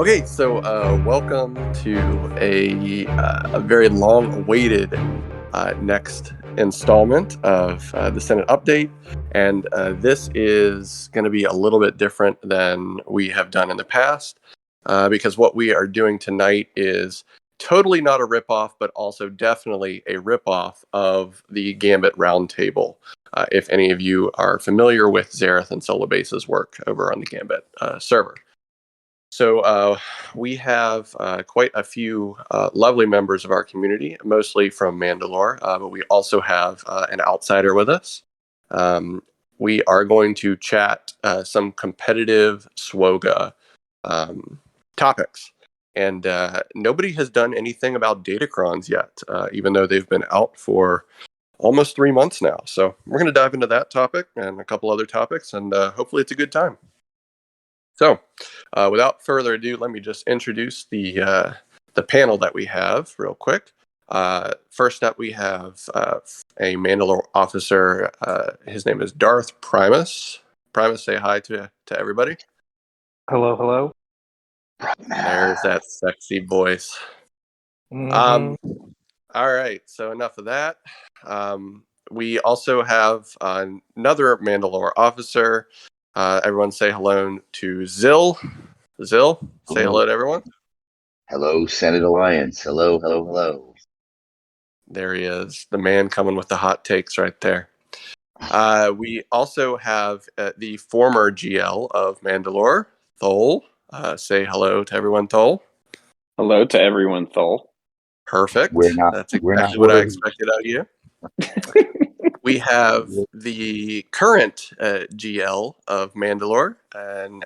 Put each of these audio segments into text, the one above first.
Okay, so welcome to a very long-awaited next installment of the Senate Update, and this is going to be a little bit different than we have done in the past, because what we are doing tonight is totally not a ripoff, but also definitely a ripoff of the Gambit Roundtable. If any of you are familiar with Xerath and Solobase's work over on the Gambit server. So we have quite a few lovely members of our community, mostly from Mandalore, but we also have an outsider with us. We are going to chat some competitive SWOGA topics. And nobody has done anything about datacrons yet, even though they've been out for almost 3 months now. So we're going to dive into that topic and a couple other topics, and hopefully it's a good time. So, without further ado, let me just introduce the panel that we have real quick. First up, we have a Mandalore officer. His name is Darth Primus. Primus, say hi to everybody. Hello, hello. There's that sexy voice. Mm-hmm. All right, so enough of that. We also have another Mandalore officer. Everyone say hello to Zill. Zill, say hello to everyone. Hello, Senate Alliance. Hello, hello, hello. There he is, the man coming with the hot takes right there. We also have the former GL of Mandalore, Thol. Say hello to everyone, Thol. Hello to everyone, Thol. Perfect. That's exactly what I expected out of you. We have the current GL of Mandalore, and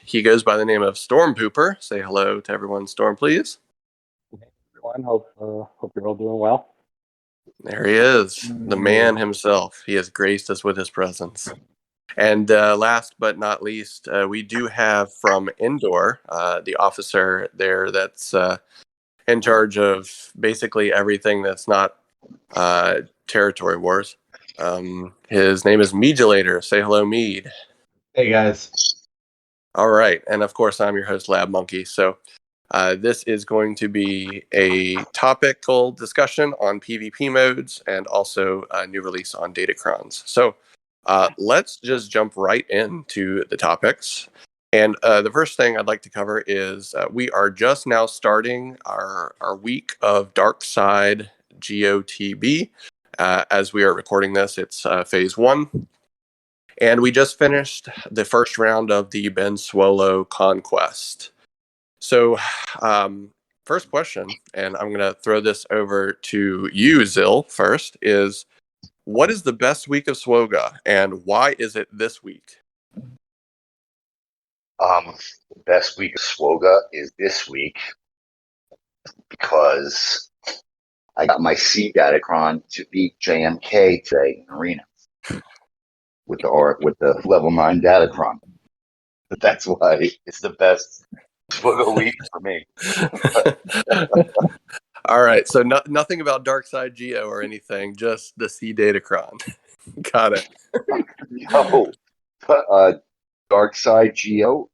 he goes by the name of Storm Pooper. Say hello to everyone, Storm, please. Hey, everyone. Hope you're all doing well. There he is, the man himself. He has graced us with his presence. And last but not least, we do have from Endor, the officer there that's in charge of basically everything that's not territory wars. His name is Meadulator. Say hello, Mead. Hey, guys. All right. And of course, I'm your host, Lab Monkey. So this is going to be a topical discussion on PvP modes and also a new release on datacrons. So let's just jump right into the topics. And the first thing I'd like to cover is we are just now starting our week of Dark Side GOTB. As we are recording this, it's phase 1. And we just finished the first round of the Ben Swallow Conquest. So, first question, and I'm going to throw this over to you, Zill, first, is what is the best week of SWOGA, and why is it this week? The best week of SWOGA is this week because I got my C Datacron to beat JMK today in Arena with the level 9 Datacron. But that's why it's the best SWOGA week for me. All right, so nothing about Dark Side Geo or anything, just the C Datacron. Got it. No, Dark Side Geo.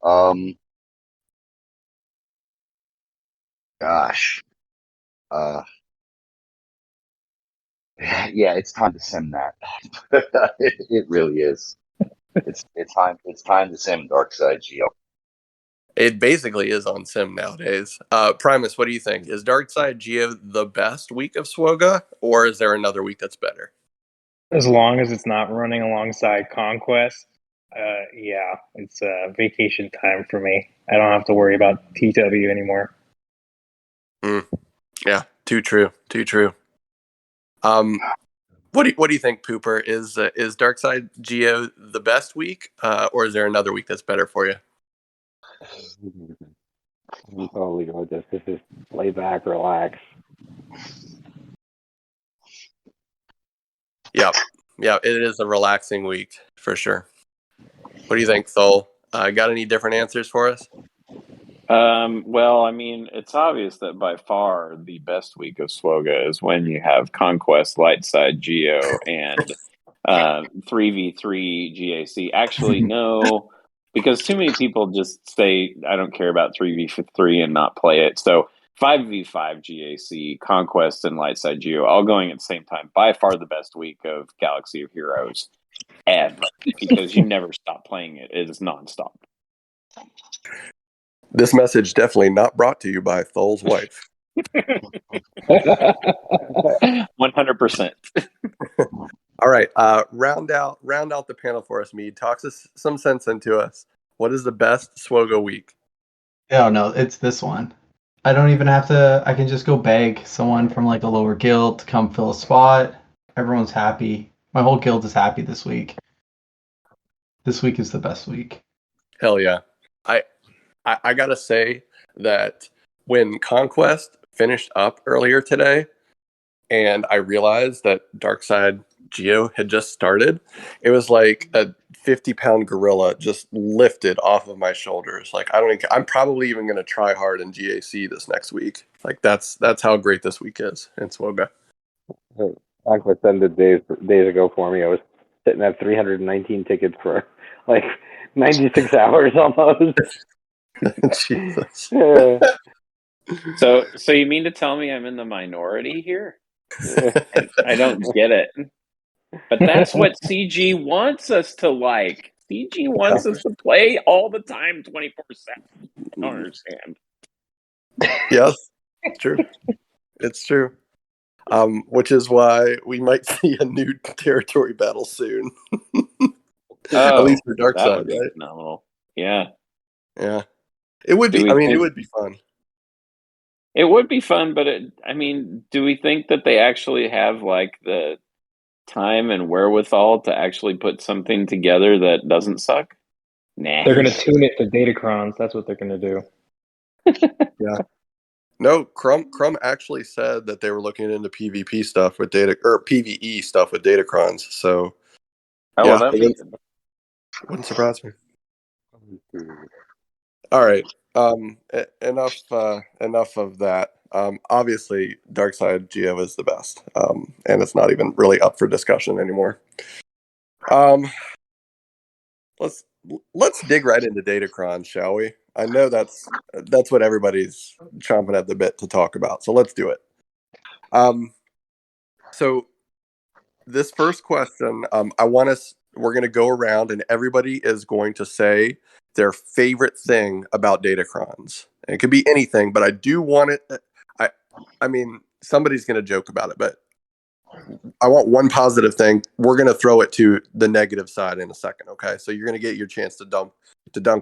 Gosh. Yeah, it's time to sim that. It really is. It's time to sim Dark Side Geo. It basically is on Sim nowadays. Primus, what do you think? Is Dark Side Geo the best week of SWOGA, or is there another week that's better? As long as it's not running alongside Conquest, yeah, it's vacation time for me. I don't have to worry about TW anymore. Yeah, too true. What do you think, Pooper? Is Dark Side Geo the best week, or is there another week that's better for you? I'm totally going to just lay back, relax. Yeah, it is a relaxing week for sure. What do you think, Thol? Got any different answers for us? Well, I mean, it's obvious that by far the best week of SWOGA is when you have Conquest, Lightside Geo, and 3v3 GAC. Actually, no, because too many people just say, I don't care about 3v3 and not play it. So 5v5 GAC, Conquest, and Lightside Geo all going at the same time. By far the best week of Galaxy of Heroes ever, because you never stop playing it. It is nonstop. This message definitely not brought to you by Thol's wife. 100%. All right, round out the panel for us, Mead. Talk some sense into us. What is the best Swogo week? Oh no, it's this one. I don't even have to. I can just go beg someone from like a lower guild to come fill a spot. Everyone's happy. My whole guild is happy this week. This week is the best week. Hell yeah! I gotta say that when Conquest finished up earlier today, and I realized that Darkside Geo had just started, it was like a 50-pound gorilla just lifted off of my shoulders. Like I'm probably even going to try hard in GAC this next week. Like that's how great this week is in Swoga. Conquest ended days ago for me. I was sitting at 319 tickets for like 96 hours almost. Jesus. Yeah. So you mean to tell me I'm in the minority here? I don't get it. But that's what CG wants us to like. CG wants us to play all the time, 24/7. I don't understand. Yes, it's true. It's true. Which is why we might see a new territory battle soon. At least for that Darkside, would be right? phenomenal. Yeah. Yeah. It would be. I mean, it would be fun. It would be fun, but do we think that they actually have like the time and wherewithal to actually put something together that doesn't suck? Nah. They're going to tune it to datacrons. That's what they're going to do. Yeah. No, Crumb actually said that they were looking into PvP stuff with PvE stuff with datacrons. So Well, that'd be good. Wouldn't surprise me. All right. Enough of that. Obviously, Darkside Geo is the best, and it's not even really up for discussion anymore. Let's dig right into Datacron, shall we? I know that's what everybody's chomping at the bit to talk about. So let's do it. So this first question, we're going to go around and everybody is going to say their favorite thing about Datacrons. And it could be anything, but I do want it. I mean, somebody's going to joke about it, but I want one positive thing. We're going to throw it to the negative side in a second. Okay. So you're going to get your chance to dunk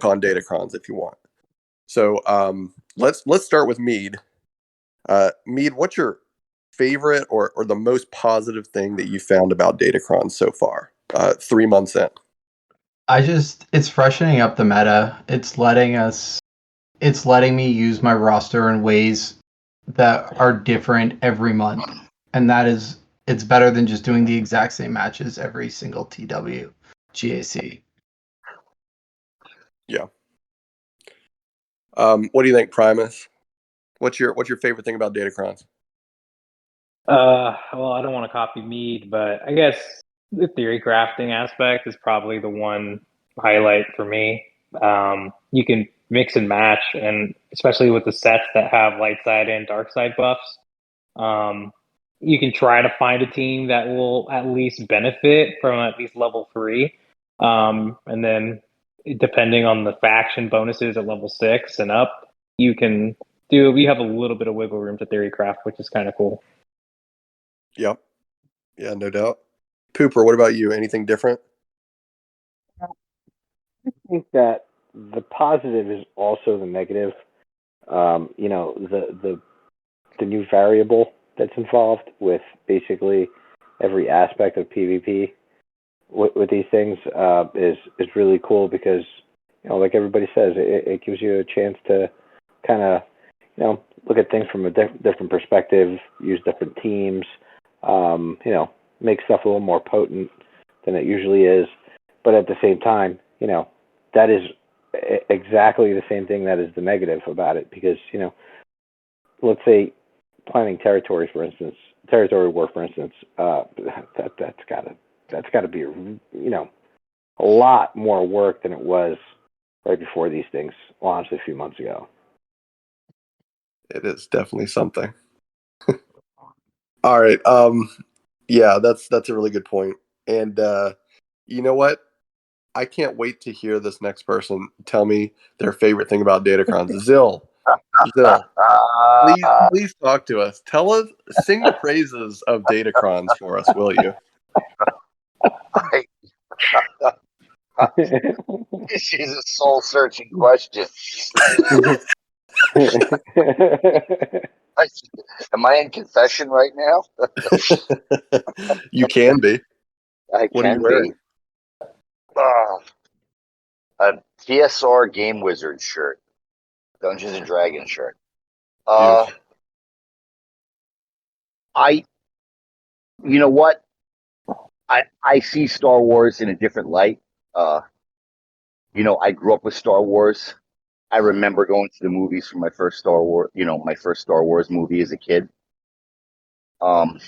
on Datacrons if you want. So let's start with Mead. Mead, what's your favorite or the most positive thing that you found about Datacron so far, 3 months in? It's freshening up the meta. It's letting me use my roster in ways that are different every month. And it's better than just doing the exact same matches every single TW GAC. Yeah. What do you think, Primus? What's your favorite thing about Datacrons? Well, I don't want to copy Mead, but I guess the theory crafting aspect is probably the one highlight for me. You can mix and match, and especially with the sets that have light side and dark side buffs, you can try to find a team that will at least benefit from at least level 3. And then depending on the faction bonuses at level 6 and up, we have a little bit of wiggle room to theory craft, which is kind of cool. Yep. Yeah, no doubt. Pooper, what about you? Anything different? I think that the positive is also the negative. The new variable that's involved with basically every aspect of PvP with these things is really cool because, like everybody says, it gives you a chance to kind of, look at things from a different perspective, use different teams, make stuff a little more potent than it usually is. But at the same time, that is exactly the same thing that is the negative about it because, let's say planning territory war, for instance, that's got to be, a lot more work than it was right before these things launched a few months ago. It is definitely something. All right. Yeah, that's a really good point. And you know what? I can't wait to hear this next person tell me their favorite thing about Datacrons. Zill, please talk to us. Tell us, sing the praises of Datacrons for us, will you? I, this is a soul searching question. Am I in confession right now? You can be. I What are you can wearing? be. A TSR Game Wizard shirt, Dungeons and Dragons shirt. Beautiful. You know what? I see Star Wars in a different light. I grew up with Star Wars. I remember going to the movies for my first Star Wars, my first Star Wars movie as a kid. In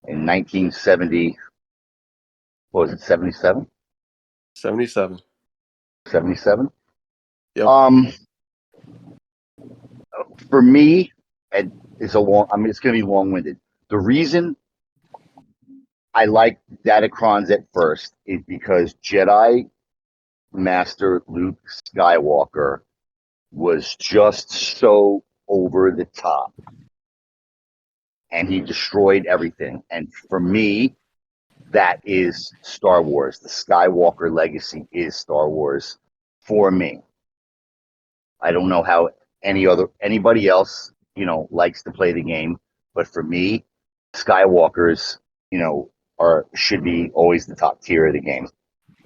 1970, what was it, 77? 77. 77? Yep. For me, and it's it's going to be long-winded. The reason I like Datacrons at first is because Jedi Master Luke Skywalker was just so over the top, and he destroyed everything. And for me, that is Star Wars. The Skywalker legacy is Star Wars for me. I don't know how anybody else, likes to play the game, but for me, Skywalkers, should be always the top tier of the game.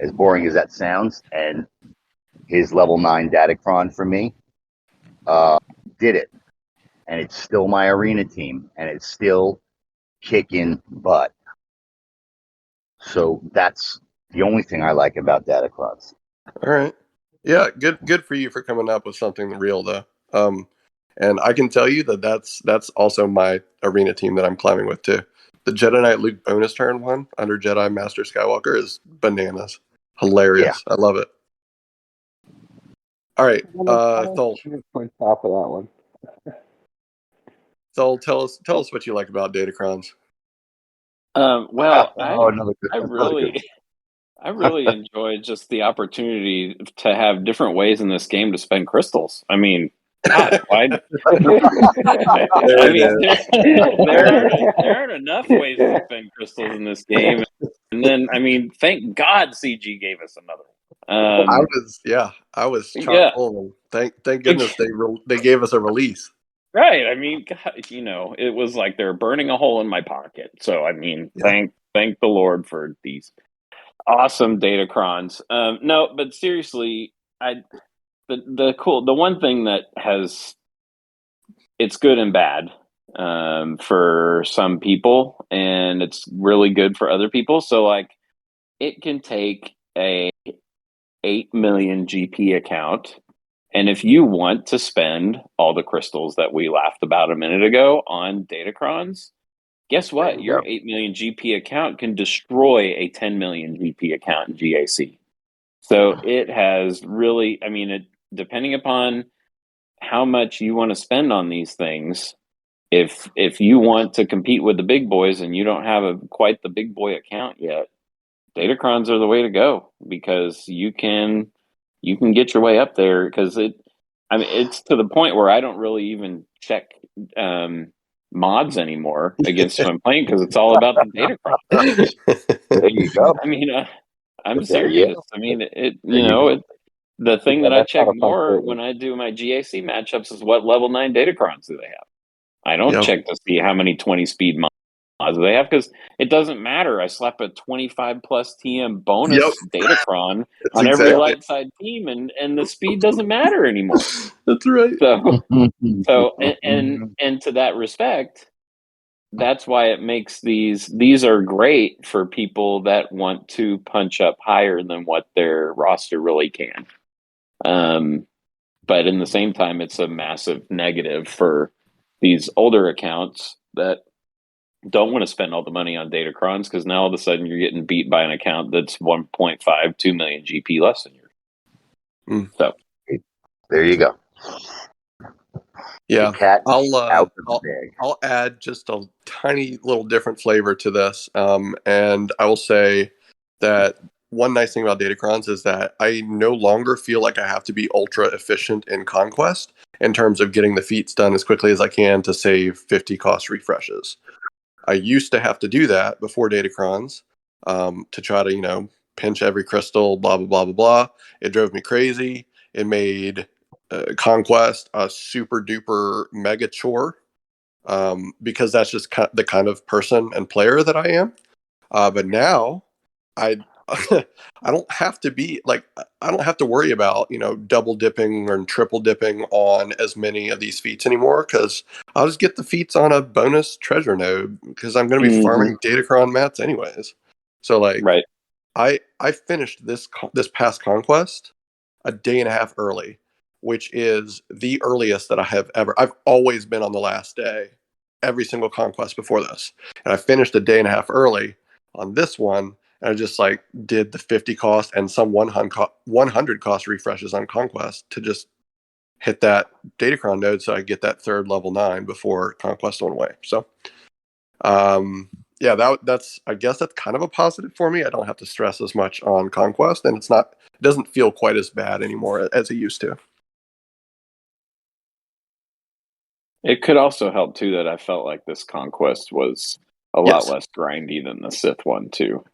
As boring as that sounds, and his level 9 Datacron for me did it, and it's still my arena team, and it's still kicking butt. So that's the only thing I like about Datacrons. All right. Yeah, good for you for coming up with something real though. And I can tell you that's also my arena team that I'm climbing with too. The Jedi Knight Luke bonus turn one under Jedi Master Skywalker is bananas. Hilarious. Yeah. I love it. All right. Thol. Point top of that one. Thol, tell us what you like about Datacrons. Well, I really enjoyed just the opportunity to have different ways in this game to spend crystals. I mean, God, why? There aren't enough ways to spend crystals in this game. And then, I mean, thank God CG gave us another one. I was chock full. Thank goodness they gave us a release. Right. I mean, God, it was like they're burning a hole in my pocket. So, I mean, thank the Lord for these awesome Datacrons. No, but seriously, the one thing that it's good and bad for some people, and it's really good for other people. So, like, it can take a 8 million GP account, and if you want to spend all the crystals that we laughed about a minute ago on Datacrons, guess what? Your 8 million GP account can destroy a 10 million GP account in GAC. So it has really, I mean, depending upon how much you want to spend on these things, if you want to compete with the big boys and you don't have quite the big boy account yet, Datacrons are the way to go, because you can get your way up there, because it's to the point where I don't really even check mods anymore against who I'm playing, because it's all about the Datacron. There you go. I mean, I'm serious. I mean, the thing that I check more when I do my GAC matchups is what level 9 Datacrons do they have. I don't check to see how many 20 speed mods they have, because it doesn't matter. I slap a 25 plus TM bonus Datacron on every light side team, and the speed doesn't matter anymore. That's right. So and to that respect, that's why it makes these are great for people that want to punch up higher than what their roster really can. But in the same time, it's a massive negative for these older accounts that don't want to spend all the money on Datacrons, because now all of a sudden you're getting beat by an account that's 1.5, 2 million GP less than yours. So There you go. Yeah, The cat I'll out of the bag. I'll add just a tiny little different flavor to this, and I will say that one nice thing about Datacrons is that I no longer feel like I have to be ultra efficient in Conquest in terms of getting the feats done as quickly as I can to save 50 cost refreshes. I used to have to do that before Datacrons, to try to, pinch every crystal, blah, blah, blah, blah, blah. It drove me crazy. It made Conquest a super duper mega chore, because that's just the kind of person and player that I am. But now I I don't have to be like, I don't have to worry about double dipping or triple dipping on as many of these feats anymore, because I'll just get the feats on a bonus treasure node because I'm going to be farming Datacron mats anyways. So like, right. I finished this past conquest a day and a half early, which is the earliest that I have ever. I've always been on the last day every single conquest before this, and I finished a day and a half early on this one. And I just like did the 50 cost and some 100 cost refreshes on conquest to just hit that Datacron node, so I get that third level 9 before conquest went away. So yeah, that's, I guess that's kind of a positive for me. I don't have to stress as much on conquest, and it doesn't feel quite as bad anymore as it used to. It could also help too that I felt like this conquest was a lot less grindy than the Sith one too.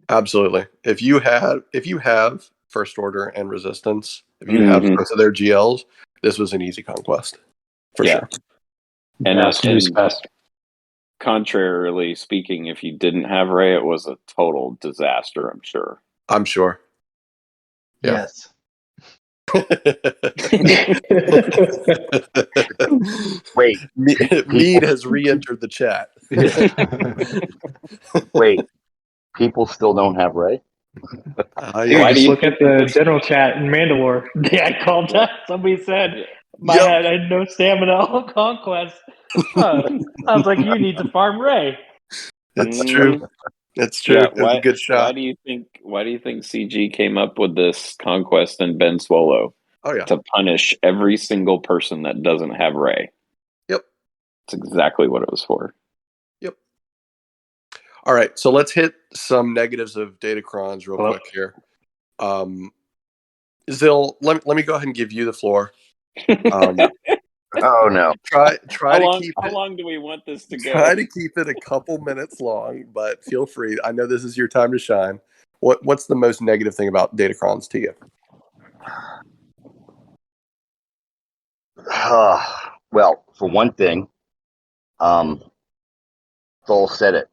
Absolutely. If you have First Order and Resistance, if you have both of their GLs, this was an easy conquest for sure. And contrarily speaking, if you didn't have Rey, it was a total disaster, I'm sure. Yeah. Yes. Wait, Mead has re-entered the chat. Wait, people still don't have Rey? Dude, just look at the general chat in Mandalore. I called that. Somebody said I had no stamina on Conquest. Sounds like you need to farm Rey. It's true. It's true. Yeah, It's a good shot. Why do you think CG came up with this conquest and Ben Swallow? Oh yeah. To punish every single person that doesn't have Rey. Yep. That's exactly what it was for. Yep. All right, so let's hit some negatives of Datacrons real quick here. Zill, let me go ahead and give you the floor. Oh no! Try to keep it. How long do we want this to go? Try to keep it a couple minutes long, but feel free. I know this is your time to shine. What's the most negative thing about Datacrons to you? Well, for one thing, Sol said it.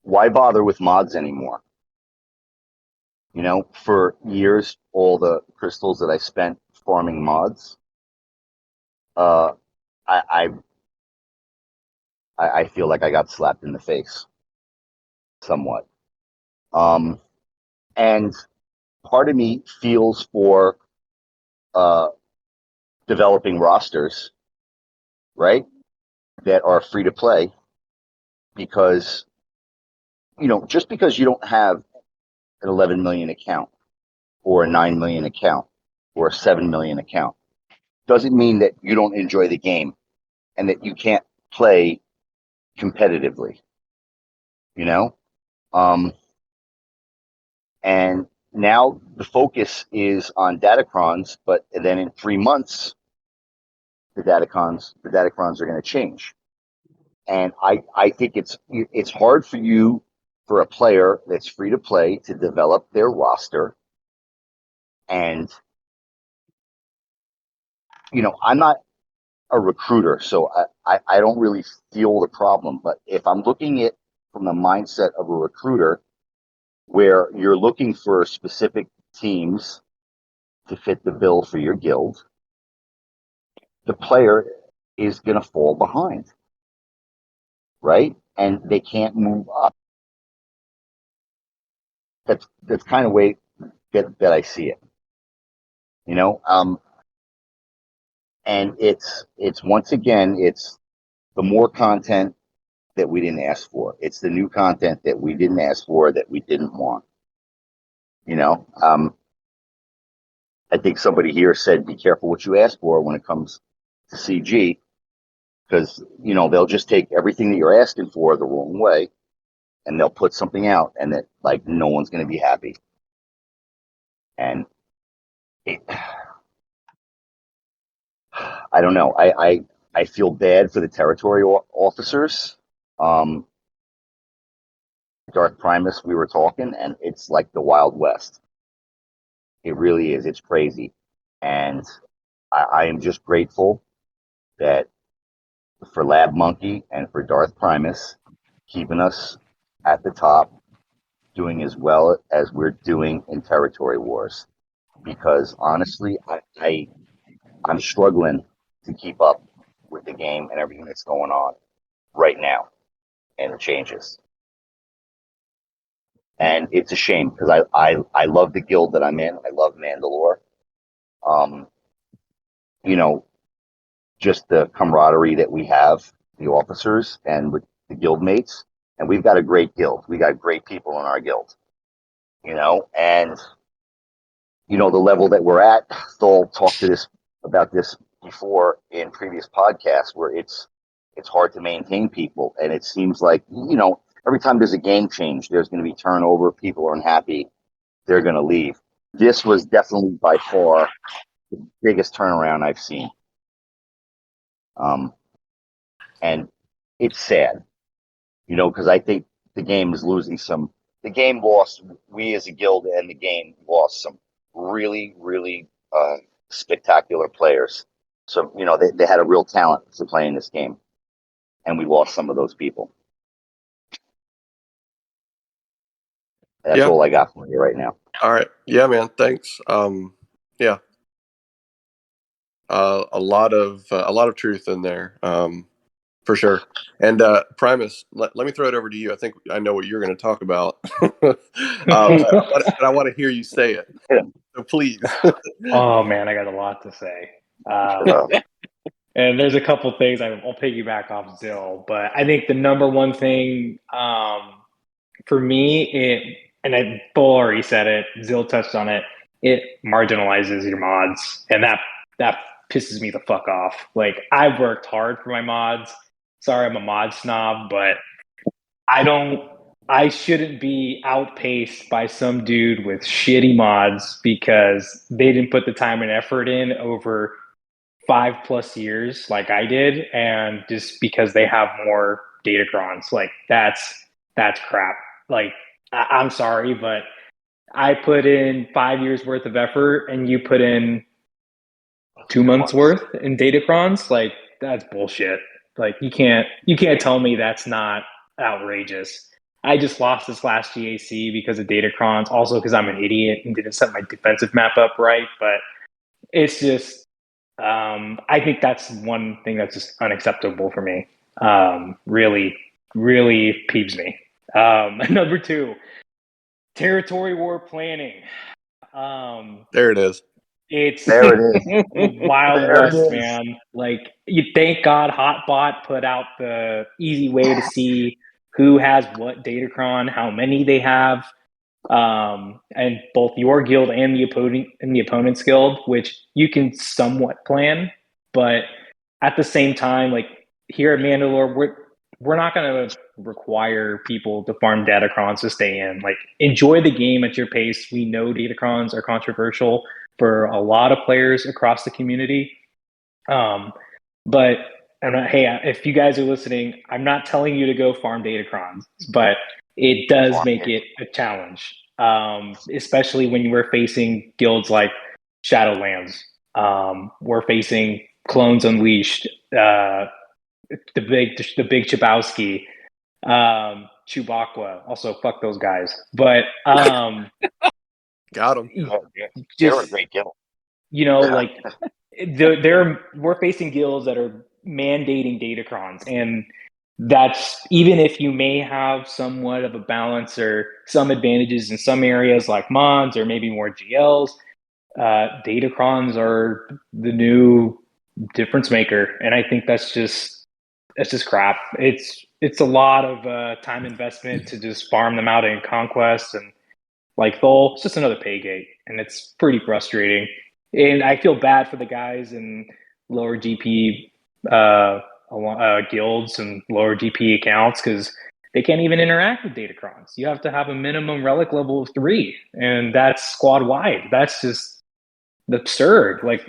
Why bother with mods anymore? For years, all the crystals that I spent farming mods, I feel like I got slapped in the face, somewhat. And part of me feels for developing rosters, right, that are free to play, because just because you don't have an 11 million account or a 9 million account or a 7 million account doesn't mean that you don't enjoy the game and that you can't play competitively, and now the focus is on Datacrons, but then in 3 months the Datacrons are going to change. And I think it's hard for a player that's free to play to develop their roster. And I'm not a recruiter, so I don't really feel the problem. But if I'm looking at from the mindset of a recruiter, where you're looking for specific teams to fit the bill for your guild, the player is going to fall behind, right? And they can't move up. That's kind of way that I see it, and it's once again, it's the more content that we didn't ask for. It's the new content that we didn't ask for, that we didn't want. I think somebody here said, be careful what you ask for when it comes to CG, because, you know, they'll just take everything that you're asking for the wrong way, and they'll put something out, and that, like, no one's going to be happy. And I don't know. I feel bad for the territory officers. Darth Primus, we were talking, and it's like the Wild West. It really is. It's crazy. And I am just grateful that for Lab Monkey and for Darth Primus keeping us at the top, doing as well as we're doing in Territory Wars. Because honestly, I'm struggling to keep up with the game and everything that's going on right now and the changes. And it's a shame because I love the guild that I'm in. I love Mandalore. You know, just the camaraderie that we have, the officers and with the guild mates. And we've got a great guild. We got great people in our guild, you know, and, you know, the level that we're at, Thol talked to this about this before in previous podcasts, where it's hard to maintain people. And it seems like, you know, every time there's a game change, there's going to be turnover. People are unhappy. They're going to leave. This was definitely by far the biggest turnaround I've seen. And it's sad, you know, because I think the game is losing some. The game lost. We as a guild and the game lost some really, really spectacular players. So, you know, they had a real talent to play in this game, and we lost some of those people. That's all I got for you right now. All right. Yeah, man. Thanks. Yeah. A lot of truth in there, for sure. And Primus, let me throw it over to you. I think I know what you're going to talk about, but I want to hear you say it. So please. Oh man, I got a lot to say. And there's a couple things I'll piggyback off Zill, but I think the number one thing for me, Bull already said it, Zill touched on it, it marginalizes your mods, and that pisses me the fuck off. Like, I've worked hard for my mods. Sorry, I'm a mod snob, but I shouldn't be outpaced by some dude with shitty mods because they didn't put the time and effort in over 5+ years like I did, and just because they have more datacrons. Like, that's crap. Like, I'm sorry, but I put in 5 years worth of effort and you put in 2 months worth in datacrons. Like, that's bullshit. Like, you can't tell me that's not outrageous. I just lost this last GAC because of datacrons, also because I'm an idiot and didn't set my defensive map up right. But it's just, I think that's one thing that's just unacceptable for me. Really, really peeves me. Number 2, territory war planning. There it is. There it is. Wild West, man. Like, you thank God Hotbot put out the easy way to see who has what datacron, how many they have, and both your guild and the opponent's guild, which you can somewhat plan. But at the same time, like, here at Mandalore, we're not going to require people to farm datacrons to stay in. Like, enjoy the game at your pace. We know datacrons are controversial for a lot of players across the community. But hey, if you guys are listening, I'm not telling you to go farm datacrons, but it does make it a challenge, especially when we're facing guilds like Shadowlands. We're facing Clones Unleashed, the big Chabowski, Chewbacca. Also, fuck those guys. But got them. They're a great guild. You know, like, we're facing guilds that are mandating datacrons, and that's, even if you may have somewhat of a balance or some advantages in some areas like mods or maybe more GLs, datacrons are the new difference maker, and I think that's just crap. It's a lot of time investment to just farm them out in conquest, and like Thol, it's just another pay gate, and it's pretty frustrating. And I feel bad for the guys in lower GP guilds and lower GP accounts because they can't even interact with Datacrons. You have to have a minimum relic level of 3, and that's squad wide. That's just absurd. Like,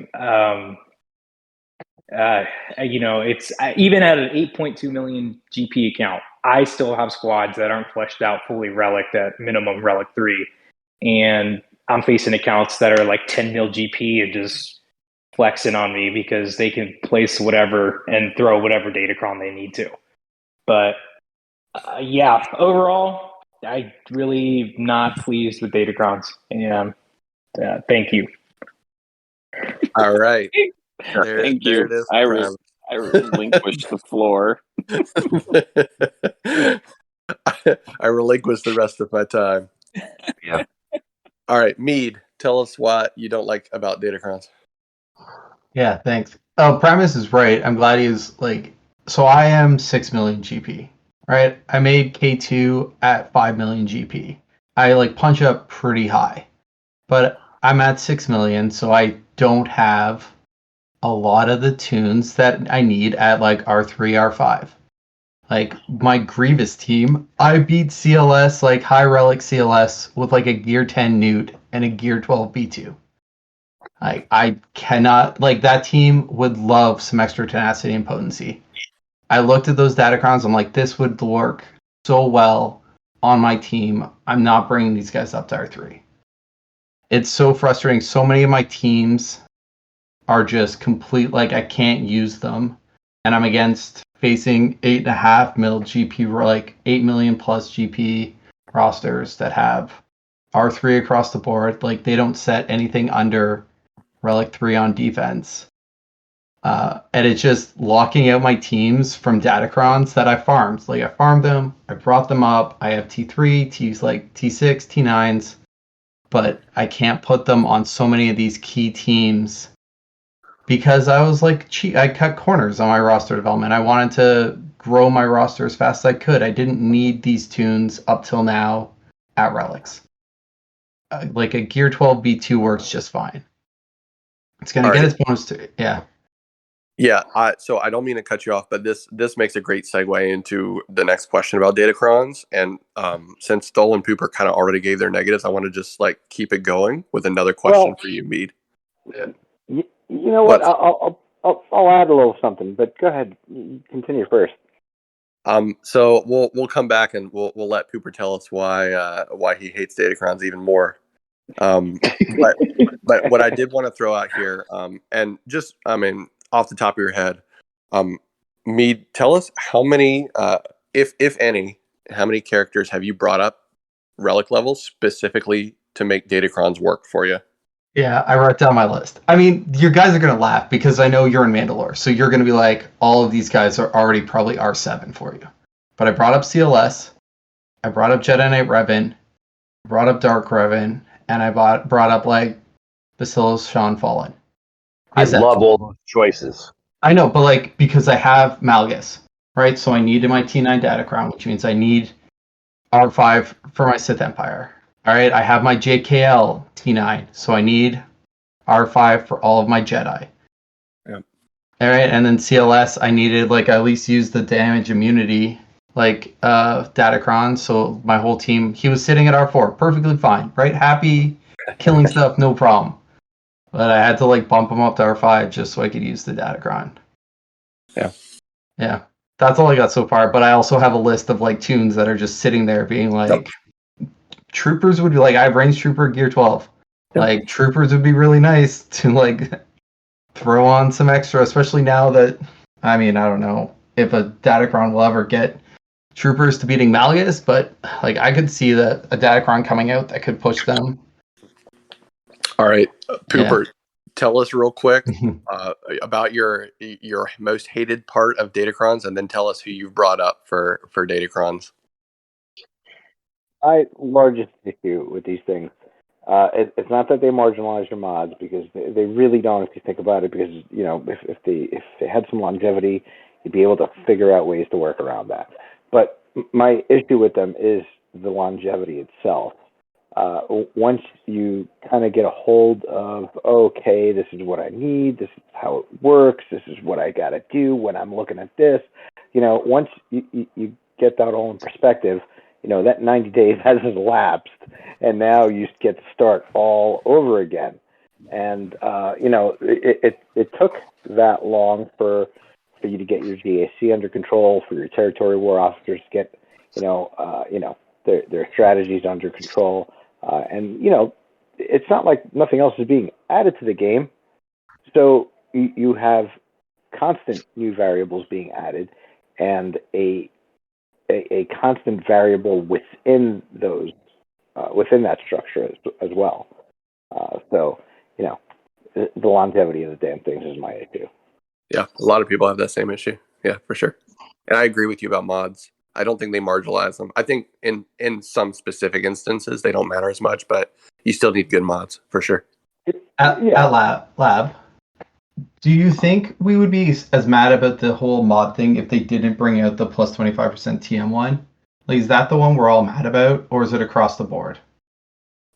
it's even at an 8.2 million GP account, I still have squads that aren't fleshed out fully relic at minimum relic 3, and I'm facing accounts that are like 10 mil GP and just flexing on me because they can place whatever and throw whatever Datacron they need to. But yeah, overall, I really not pleased with Datacrons. And thank you. All right. Thank there you. it is. I relinquished the floor. I relinquish the rest of my time. Yeah. All right, Mead, tell us what you don't like about Datacrons. Yeah, thanks. Oh, Primus is right. I'm glad he's like. So I am 6 million GP, right? I made K2 at 5 million GP. I like punch up pretty high, but I'm at 6 million, so I don't have a lot of the tunes that I need at like R3, R5. Like my Grievous team, I beat CLS, like high relic CLS, with like a gear 10 newt and a gear 12 B2. I cannot, like, that team would love some extra tenacity and potency. I looked at those Datacrons, I'm like, this would work so well on my team. I'm not bringing these guys up to R3. It's so frustrating. So many of my teams are just complete, like, I can't use them. And I'm against facing 8.5 mil GP, like 8 million plus GP rosters that have R3 across the board. Like, they don't set anything under Relic 3 on defense. And it's just locking out my teams from Datacrons that I farmed. Like, I farmed them, I brought them up, I have T3, T6, T9s, but I can't put them on so many of these key teams because I was like, I cut corners on my roster development. I wanted to grow my roster as fast as I could. I didn't need these tunes up till now at Relics. Like a Gear 12 B2 works just fine. It's going to get its bonus to, yeah. Yeah, so I don't mean to cut you off, but this makes a great segue into the next question about Datacrons. And since Stoll and Pooper kind of already gave their negatives, I want to just like keep it going with another question for you, Mead. Yeah. You know what? I'll add a little something, but go ahead. Continue first. So we'll come back and we'll let Pooper tell us why he hates Datacrons even more. But what I did want to throw out here, and just off the top of your head, Mead, tell us how many, if any, how many characters have you brought up relic levels specifically to make Datacrons work for you? Yeah, I wrote down my list. I mean, you guys are going to laugh because I know you're in Mandalore. So you're going to be like, all of these guys are already probably R7 for you. But I brought up CLS, I brought up Jedi Knight Revan, brought up Dark Revan, and I brought up like Basilos Sean Fallen. I love all those choices. I know, but like, because I have Malgus, right? So I needed my T9 Datacron, which means I need R5 for my Sith Empire. All right, I have my JKL T9, so I need R5 for all of my Jedi. Yeah. All right, and then CLS, I needed like at least use the damage immunity like Datacron, so my whole team, he was sitting at R4, perfectly fine, right? Happy, killing stuff, no problem. But I had to like bump him up to R5 just so I could use the Datacron. Yeah. That's all I got so far, but I also have a list of like tunes that are just sitting there being like, troopers would be like, I have range trooper gear 12. Yep. Like troopers would be really nice to like throw on some extra, especially now that, I mean, I don't know if a Datacron will ever get troopers to beating Malgus, but like I could see that a Datacron coming out that could push them. All right, Pooper, tell us real quick about your most hated part of Datacrons, and then tell us who you've brought up for Datacrons. My largest issue with these things, it's not that they marginalize your mods, because they really don't, if you think about it, because, you know, if they had some longevity, you'd be able to figure out ways to work around that. But my issue with them is the longevity itself. once you kind of get a hold of, okay, this is what I need, this is how it works, this is what I got to do when I'm looking at this, once you get that all in perspective, that 90 days has elapsed, and now you get to start all over again. And, it took that long for you to get your GAC under control, for your territory war officers to get, their strategies under control. And it's not like nothing else is being added to the game. So you have constant new variables being added, and a constant variable within those within that structure as well. So the longevity of the damn things is my issue. Yeah, a lot of people have that same issue. Yeah, for sure. And I agree with you about mods. I don't think they marginalize them. I think in some specific instances they don't matter as much, but you still need good mods for sure. At lab, do you think we would be as mad about the whole mod thing if they didn't bring out the plus 25% TM one? Like, is that the one we're all mad about, or is it across the board?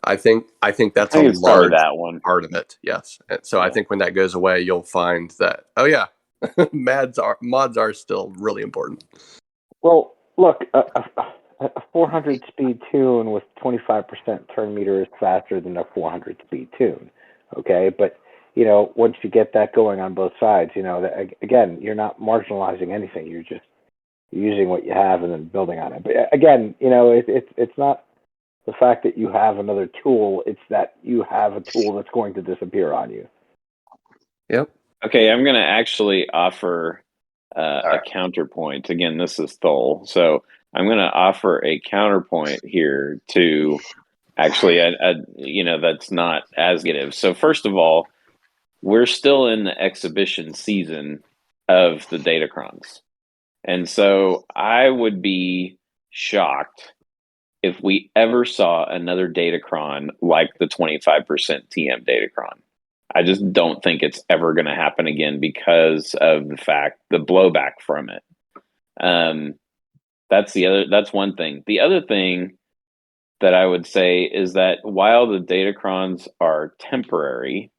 I think that's I think a it's probably large that one. part of it. Yes. And so I think when that goes away, you'll find that mods are still really important. Well, look, a 400 speed tune with 25% turn meter is faster than a 400 speed tune. Okay, but once you get that going on both sides, again, you're not marginalizing anything. You're just using what you have and then building on it. But again, it's not the fact that you have another tool, it's that you have a tool that's going to disappear on you. Yep. Okay, I'm going to actually offer a counterpoint. Again, this is Thol. So I'm going to offer a counterpoint here to actually, that's not as negative. So first of all, we're still in the exhibition season of the Datacrons. And so I would be shocked if we ever saw another Datacron like the 25% TM Datacron. I just don't think it's ever going to happen again because of the blowback from it. That's one thing. The other thing that I would say is that while the Datacrons are temporary,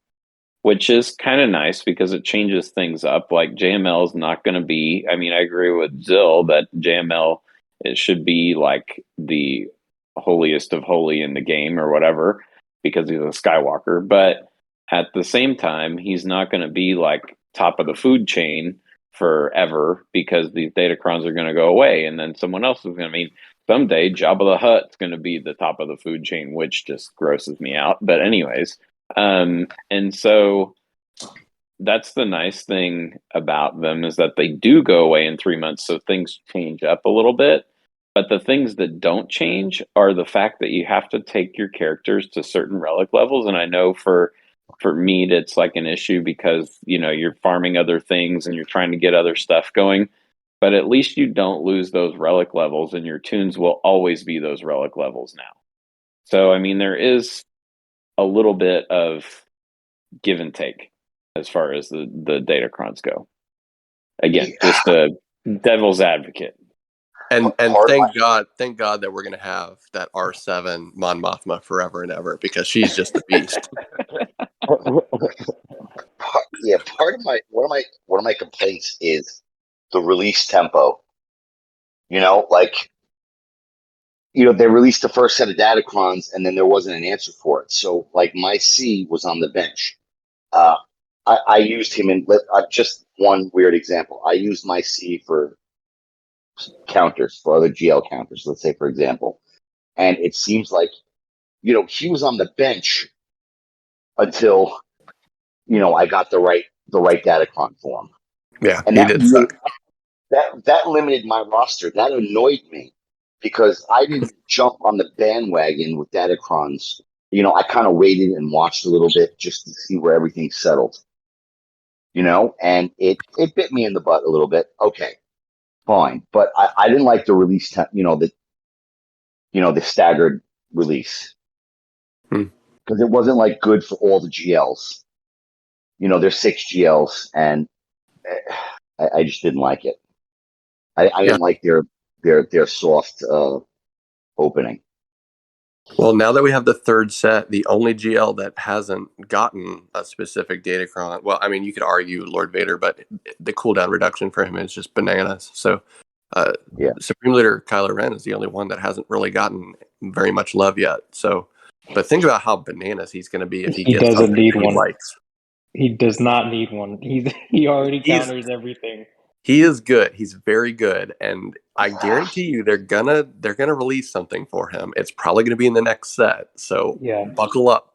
which is kind of nice because it changes things up. Like JML is not going to be, I agree with Zill that JML, it should be like the holiest of holy in the game or whatever, because he's a Skywalker. But at the same time, he's not going to be like top of the food chain forever because these Datacrons are going to go away. And then someone else is going to, someday Jabba the Hutt's going to be the top of the food chain, which just grosses me out. But anyways, and so that's the nice thing about them is that they do go away in 3 months. So things change up a little bit. But the things that don't change are the fact that you have to take your characters to certain relic levels. And I know for Mead, it's like an issue because, you're farming other things and you're trying to get other stuff going. But at least you don't lose those relic levels and your tunes will always be those relic levels now. So, there is a little bit of give and take as far as the Datacrons go. Again, just a devil's advocate. And thank God that we're gonna have that R7 Mon Mothma forever and ever because she's just a beast. Part of one of my complaints is the release tempo. They released the first set of Datacrons and then there wasn't an answer for it. So like my C was on the bench. I used him in just one weird example. I used my C for counters, for other GL counters, let's say, for example. And it seems like, he was on the bench until, I got the right Datacron for him. Yeah, and he did suck. That limited my roster. That annoyed me because I didn't jump on the bandwagon with Datacrons. I kind of waited and watched a little bit just to see where everything settled. And it bit me in the butt a little bit. Okay, fine. But I didn't like the release time, the staggered release. Because it wasn't like good for all the GLs. There's 6 GLs and I just didn't like it. I didn't like their soft opening. Well, now that we have the third set, the only GL that hasn't gotten a specific Datacron, well, I mean, you could argue Lord Vader, but the cooldown reduction for him is just bananas. So, Yeah. Supreme Leader Kylo Ren is the only one that hasn't really gotten very much love yet. So, but think about how bananas he's going to be if he He gets doesn't something need that he one. likes. He does not need one. He already He's- counters everything. He is good. He's very good, and I guarantee you they're gonna release something for him. It's probably gonna be in the next set. So Yeah. buckle up.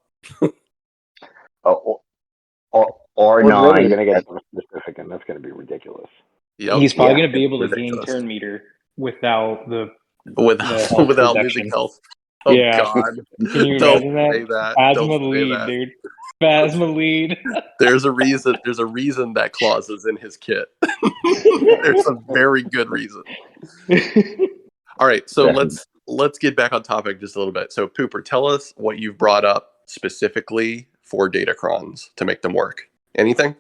Or Lord Vader's R9. going to get something specific, and that's going to be ridiculous. Yep. He's probably Yeah, going to be able to ridiculous. gain turn meter without the Without health without reduction. losing health. Oh Yeah. God! Can you Don't imagine that? say that. Phasma Don't say lead, that. dude. Phasma lead. There's a reason. There's a reason that clause is in his kit. There's a very good reason. All right, so let's get back on topic just a little bit. So, Pooper, tell us what you've brought up specifically for Datacrons to make them work. Anything?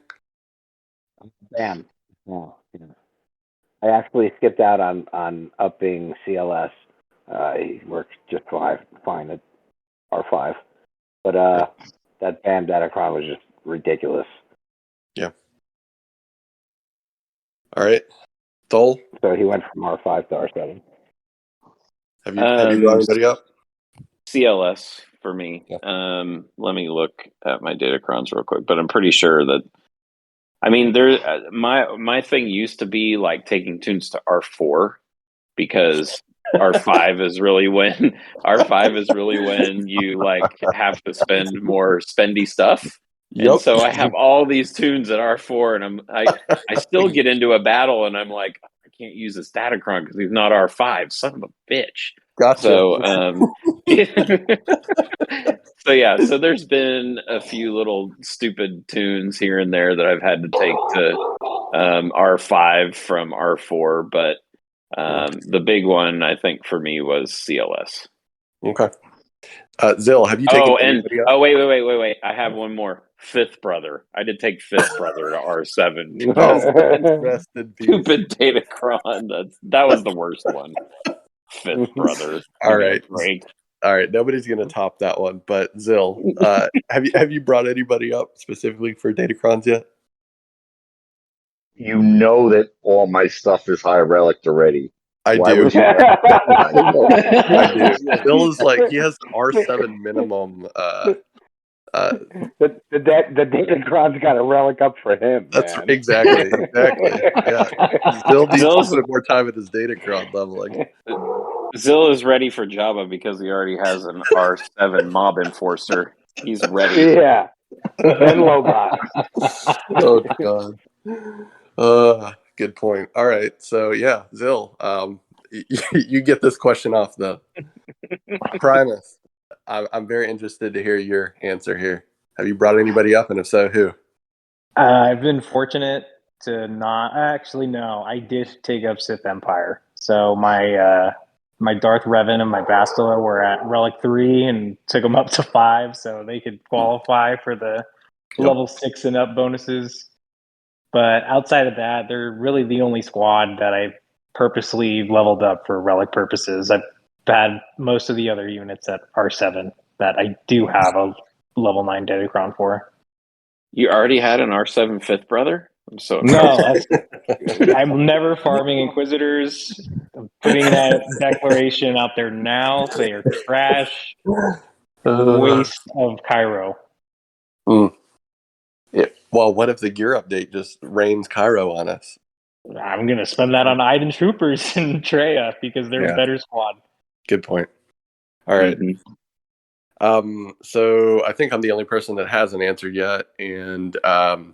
Bam. Oh, yeah. I actually skipped out on upping CLS. He works just fine at R5. But that Bam Datacron was just ridiculous. Yeah. All right. Thol, So he went from R5 to R7. have you brought anybody up? CLS for me. Yeah. Let me look at my Datacrons real quick, but I'm pretty sure that. I mean, there. My thing used to be like taking tunes to R4 because R5 is really when you like have to spend more spendy stuff. And so I have all these tunes at R4, and I still get into a battle, and I'm like, I can't use this Datacron because he's not R5. Son of a bitch. Gotcha. So, so there's been a few little stupid tunes here and there that I've had to take to R5 from R4, but the big one I think for me was CLS. Okay. Zill, have you taken anybody up? Wait. I have one more. Fifth Brother. I did take Fifth Brother to R7. Stupid Datacron. That was the worst one. Fifth Brother. All right. Nobody's gonna top that one. But Zill, have you brought anybody up specifically for Datacrons yet? You know that all my stuff is high relic already. I Why do. would you I do. Bill is like he has R7 minimum. The Datacron's got a relic up for him. That's man. exactly. Yeah. Bill needs to put more time with his Datacron leveling. Zill is ready for Jabba because he already has an R7 mob enforcer. He's ready. Yeah. And Lobot. Oh God. Good point. All right. So yeah, Zill, you get this question off the Primus. I'm very interested to hear your answer here. Have you brought anybody up, and if so, who? I've been fortunate to not actually. No, I did take up Sith Empire. So my Darth Revan and my Bastila were at Relic 3 and took them up to 5, so they could qualify for the level 6 and up bonuses. But outside of that, they're really the only squad that I purposely leveled up for relic purposes. I've had most of the other units at R7 that I do have a level 9 Datacron for. You already had an R7 Fifth Brother? No, I'm never farming Inquisitors. I'm putting that declaration out there now. They are trash. Waste of Cairo. Well, what if the gear update just rains Cairo on us? I'm going to spend that on Iden Troopers and Treya because they're a better squad. Good point. All right. So I think I'm the only person that hasn't answered yet, and I'm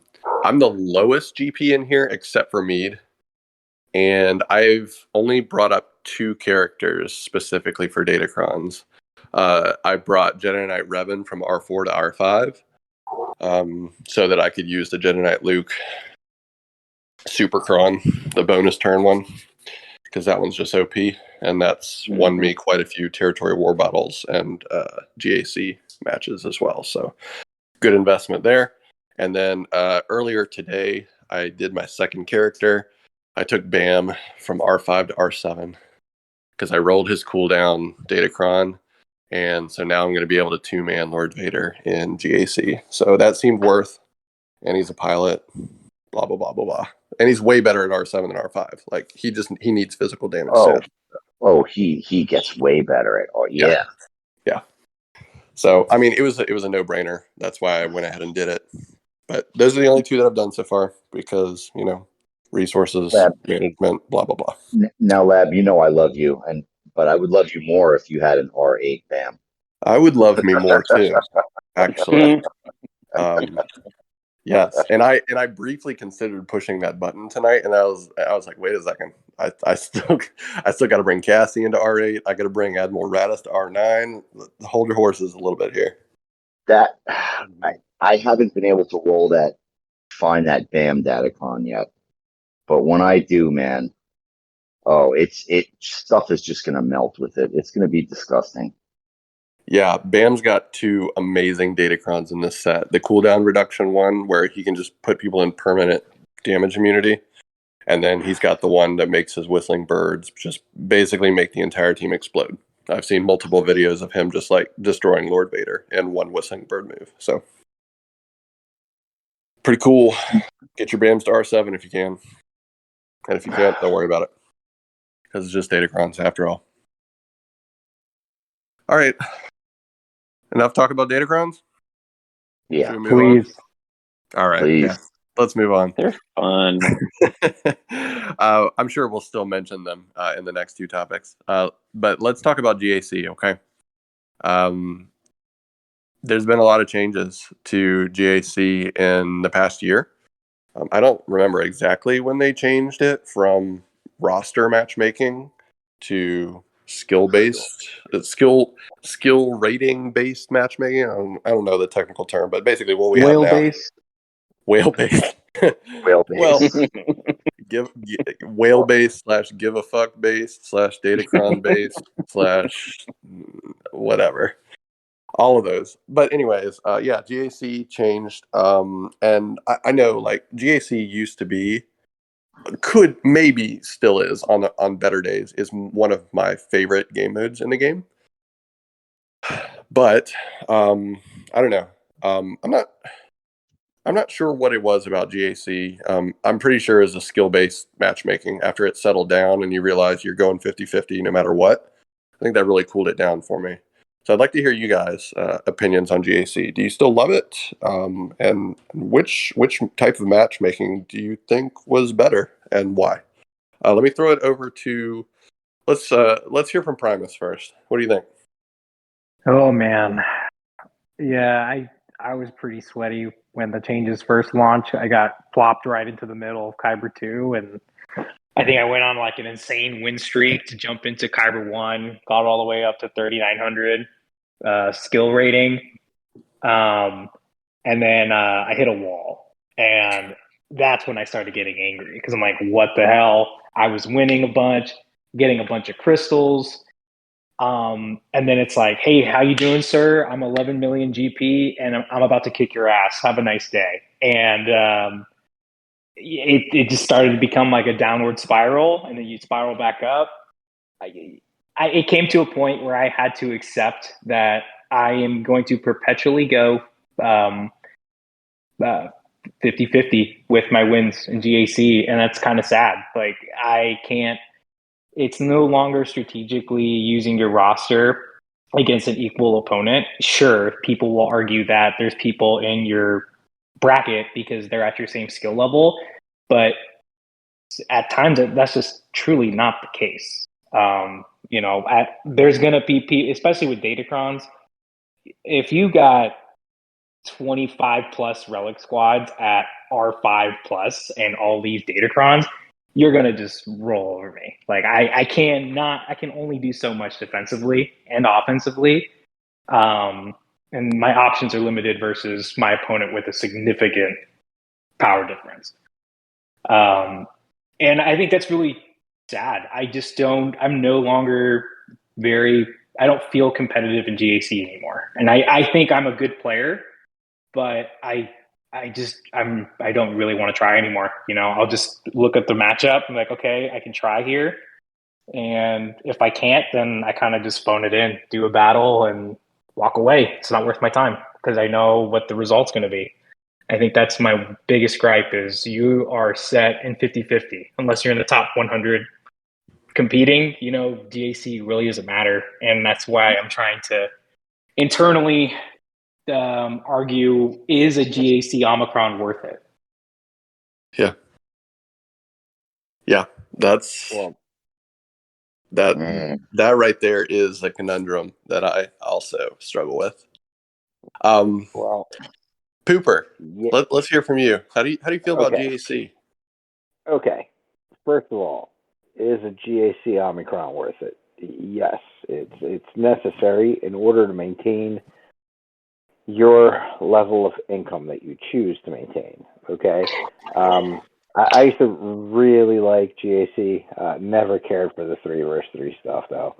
the lowest GP in here except for Mead, and I've only brought up 2 characters specifically for Datacrons. I brought Jedi Knight Revan from R4 to R5, so that I could use the Jedi Knight Luke Supercron, the bonus turn one, because that one's just OP, and that's won me quite a few territory war battles and GAC matches as well. So good investment there. And then earlier today, I did my second character. I took Bam from R5 to R7 because I rolled his cooldown Datacron, And so now I'm going to be able to two-man Lord Vader in GAC. So that seemed worth, and he's a pilot, blah, blah, blah, blah, blah. And he's way better at R7 than R5. Like, he needs physical damage stats. He gets way better at Yeah. So, I mean, it was a no-brainer. That's why I went ahead and did it. But those are the only two that I've done so far because, resources, Lab. management, blah, blah, blah. Now, Lab, I love you, but I would love you more if you had an R8 BAM. I would love me more too, actually. Yes, and I briefly considered pushing that button tonight, and I was like, wait a second, I still got to bring Cassie into R8. I got to bring Admiral Radis to R9. Hold your horses a little bit here. That I haven't been able to find that BAM Datacron yet, but when I do, man, stuff is just gonna melt with it. It's gonna be disgusting. Yeah, Bam's got two amazing datacrons in this set. The cooldown reduction one, where he can just put people in permanent damage immunity. And then he's got the one that makes his whistling birds just basically make the entire team explode. I've seen multiple videos of him just like destroying Lord Vader in one whistling bird move. So pretty cool. Get your BAMs to R7 if you can. And if you can't, don't worry about it. Because it's just datacrons after all. All right. Enough talk about datacrons? Yeah, please. All right. Please. Yeah. Let's move on. They're fun. I'm sure we'll still mention them in the next two topics. But let's talk about GAC, okay? There's been a lot of changes to GAC in the past year. I don't remember exactly when they changed it from roster matchmaking to skill rating based matchmaking. I don't know the technical term, but basically what we have now. Whale based. Whale Well, base. whale based / give a fuck based / datacron based / whatever. All of those. But anyways, GAC changed. And I know like GAC used to be, maybe still is on better days, is one of my favorite game modes in the game. But I don't know. I'm not sure what it was about GAC. I'm pretty sure it's a skill-based matchmaking. After it settled down and you realize you're going 50-50 no matter what, I think that really cooled it down for me. So I'd like to hear you guys' opinions on GAC. Do you still love it? And which type of matchmaking do you think was better and why? Let me throw it over to let's hear from Primus first. What do you think? Oh man, yeah, I was pretty sweaty when the changes first launched. I got plopped right into the middle of Kyber 2, and I think I went on like an insane win streak to jump into Kyber 1, got all the way up to 3,900 skill rating. And then I hit a wall, and that's when I started getting angry because I'm like, what the hell? I was winning a bunch, getting a bunch of crystals. And then it's like, hey, how you doing, sir? I'm 11 million GP, and I'm about to kick your ass. Have a nice day. And it just started to become like a downward spiral, and then you spiral back up. It came to a point where I had to accept that I am going to perpetually go 50-50 with my wins in GAC, and that's kind of sad. Like, I can't. It's no longer strategically using your roster against an equal opponent. Sure, people will argue that there's people in your bracket because they're at your same skill level, but at times that's just truly not the case. There's going to be, especially with Datacrons, if you got 25 plus relic squads at R5 plus and all these Datacrons, you're gonna just roll over me. Like I can only do so much defensively and offensively, and my options are limited versus my opponent with a significant power difference. And I think that's really sad. I'm no longer I don't feel competitive in GAC anymore, and I think I'm a good player, but I don't really want to try anymore. I'll just look at the matchup and like, okay, I can try here. And if I can't, then I kind of just phone it in, do a battle, and walk away. It's not worth my time because I know what the result's going to be. I think that's my biggest gripe is you are set in 50-50. Unless you're in the top 100 competing, DAC really doesn't matter. And that's why I'm trying to internally argue, is a GAC Omicron worth it? Yeah. Yeah, that's that right there is a conundrum that I also struggle with. Pooper, let's hear from you. How do you feel about GAC? Okay. First of all, is a GAC Omicron worth it? Yes, it's necessary in order to maintain your level of income that you choose to maintain. Okay. I used to really like GAC. Never cared for the 3 versus 3 stuff though.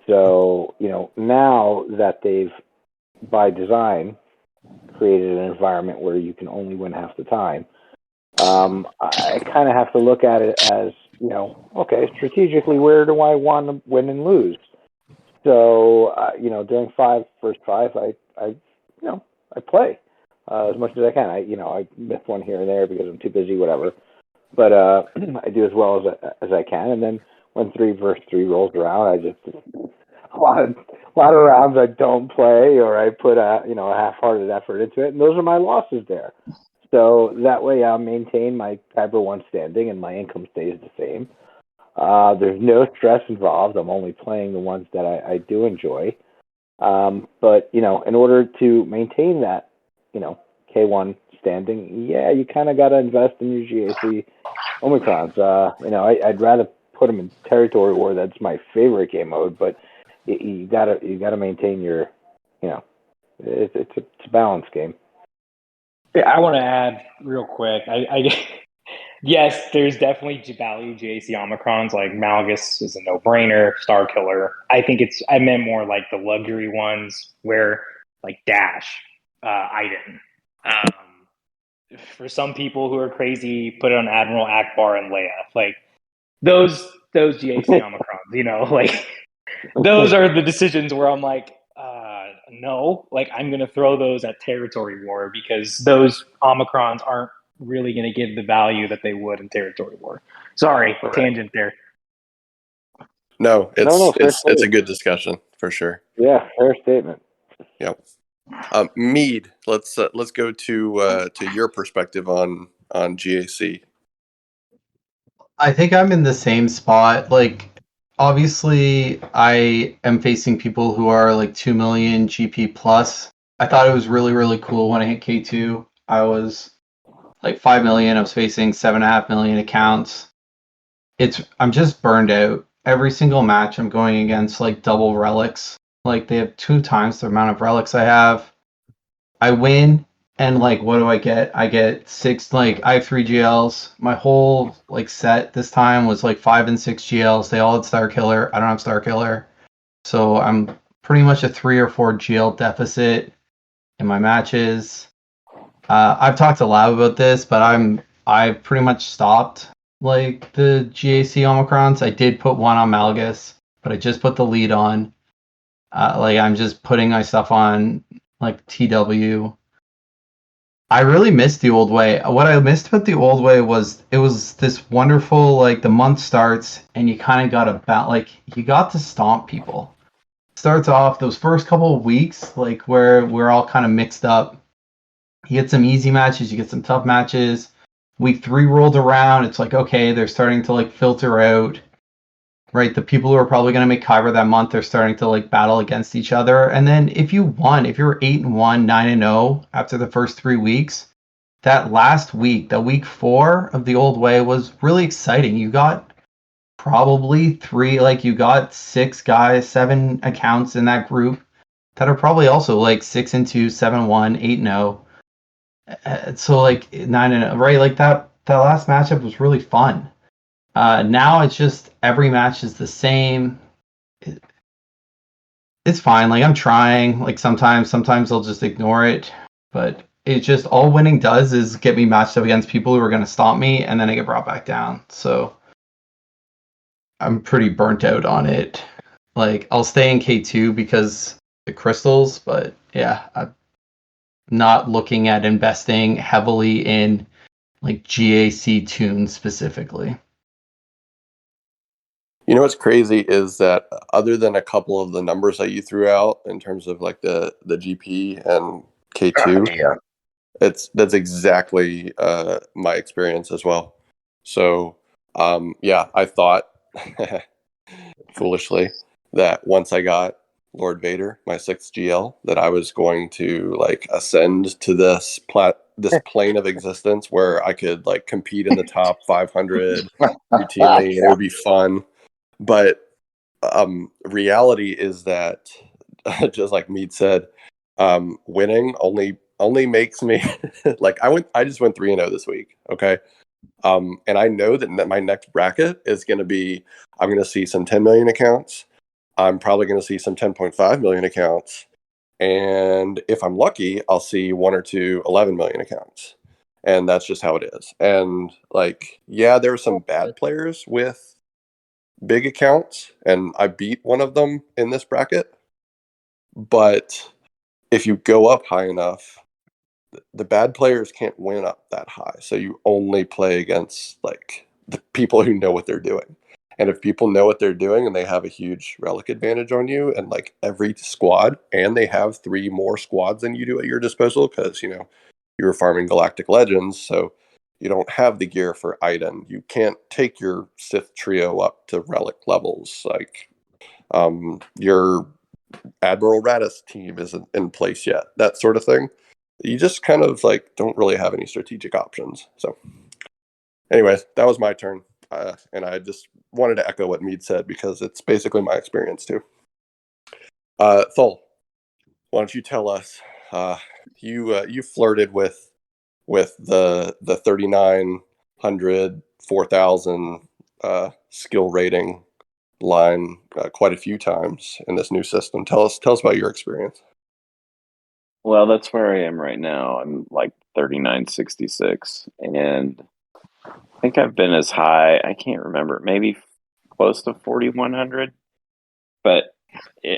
So now that they've by design created an environment where you can only win half the time, I kind of have to look at it as, okay, strategically, where do I want to win and lose? So, during 5 versus 5, I play as much as I can. I miss one here and there because I'm too busy, whatever. But I do as well as I can. And then when 3 versus 3 rolls around, I just a lot of rounds I don't play, or I put a half-hearted effort into it, and those are my losses there. So that way I'll maintain my Kyber 1 standing and my income stays the same. There's no stress involved. I'm only playing the ones that I do enjoy. But, in order to maintain that, K1 standing, you kind of got to invest in your GAC Omicrons. I'd rather put them in Territory War. That's my favorite game mode, but you gotta maintain your, it's a balance game. Yeah, I want to add real quick. Yes, there's definitely value GAC Omicrons. Like Malgus is a no-brainer, Star Killer. I meant more like the luxury ones where like Dash, Iden. For some people who are crazy, put it on Admiral Akbar and Leia. Like those GAC Omicrons, like those are the decisions where I'm like, no, like I'm going to throw those at Territory War because those Omicrons aren't really going to give the value that they would in Territory War. Sorry, tangent there. No, it's a good discussion for sure. Yeah, fair statement. Yep. Mead, let's go to your perspective on GAC. I think I'm in the same spot. Like, obviously, I am facing people who are like 2 million GP plus. I thought it was really, really cool when I hit K2. I was like 5 million. I was facing 7.5 million accounts. I'm just burned out. Every single match I'm going against like double relics. Like they have 2 times the amount of relics I have. I win, and like what do I get? I get 6, like I have 3 GLs. My whole like set this time was like 5 and 6 GLs. They all had Star Killer. I don't have Star Killer. So I'm pretty much a 3 or 4 GL deficit in my matches. I've talked to Lab about this, but I've pretty much stopped like the GAC Omicrons. I did put one on Malgus, but I just put the lead on. Like I'm just putting my stuff on like TW. I really missed the old way. What I missed about the old way was it was this wonderful, like the month starts and you kind of got you got to stomp people. Starts off those first couple of weeks, like where we're all kind of mixed up. You get some easy matches, you get some tough matches. Week 3 rolled around, it's like, okay, they're starting to like filter out, right? The people who are probably going to make Kyber that month are starting to like battle against each other. And then if you're 8-1, 9-0 after the first 3 weeks, that last week, the week 4 of the old way was really exciting. You got probably 6 guys, 7 accounts in that group that are probably also like 6-2, 7-1, 8-0. So like 9-0, right? Like that last matchup was really fun. Now it's just every match is the same. It's fine. Like I'm trying. Like sometimes I'll just ignore it. But it just all winning does is get me matched up against people who are going to stomp me, and then I get brought back down. So I'm pretty burnt out on it. Like, I'll stay in K2 because the crystals, but yeah, I'm not looking at investing heavily in like GAC tunes specifically. You know what's crazy is that other than a couple of the numbers that you threw out in terms of like the GP and K2, Yeah. that's exactly my experience as well. So yeah, I thought foolishly that once I got Lord Vader, my 6th GL, that I was going to like ascend to this plane of existence where I could like compete in the top 500 routinely, and it would be fun. But reality is that, just like Mead said, winning only makes me like I just went 3-0 this week. Okay. And I know that my next bracket is going to be, I'm going to see some 10 million accounts. I'm probably going to see some 10.5 million accounts. And if I'm lucky, I'll see 1 or 2 11 million accounts. And that's just how it is. And like, yeah, there are some bad players with big accounts, and I beat one of them in this bracket. But if you go up high enough, the bad players can't win up that high. So you only play against like the people who know what they're doing. And if people know what they're doing and they have a huge relic advantage on you, and like every squad, and they have 3 more squads than you do at your disposal, because you know you were farming Galactic Legends, so you don't have the gear for Iden. You can't take your Sith trio up to relic levels. Like your Admiral Radis team isn't in place yet. That sort of thing. You just kind of like don't really have any strategic options. So, anyways, that was my turn, and I just wanted to echo what Mead said because it's basically my experience too. Thol, why don't you tell us? You flirted with the 3,900 4,000 skill rating line quite a few times in this new system. Tell us about your experience. Well, that's where I am right now. I'm like 3966, and I think I've been as high, I can't remember, maybe close to 4,100. But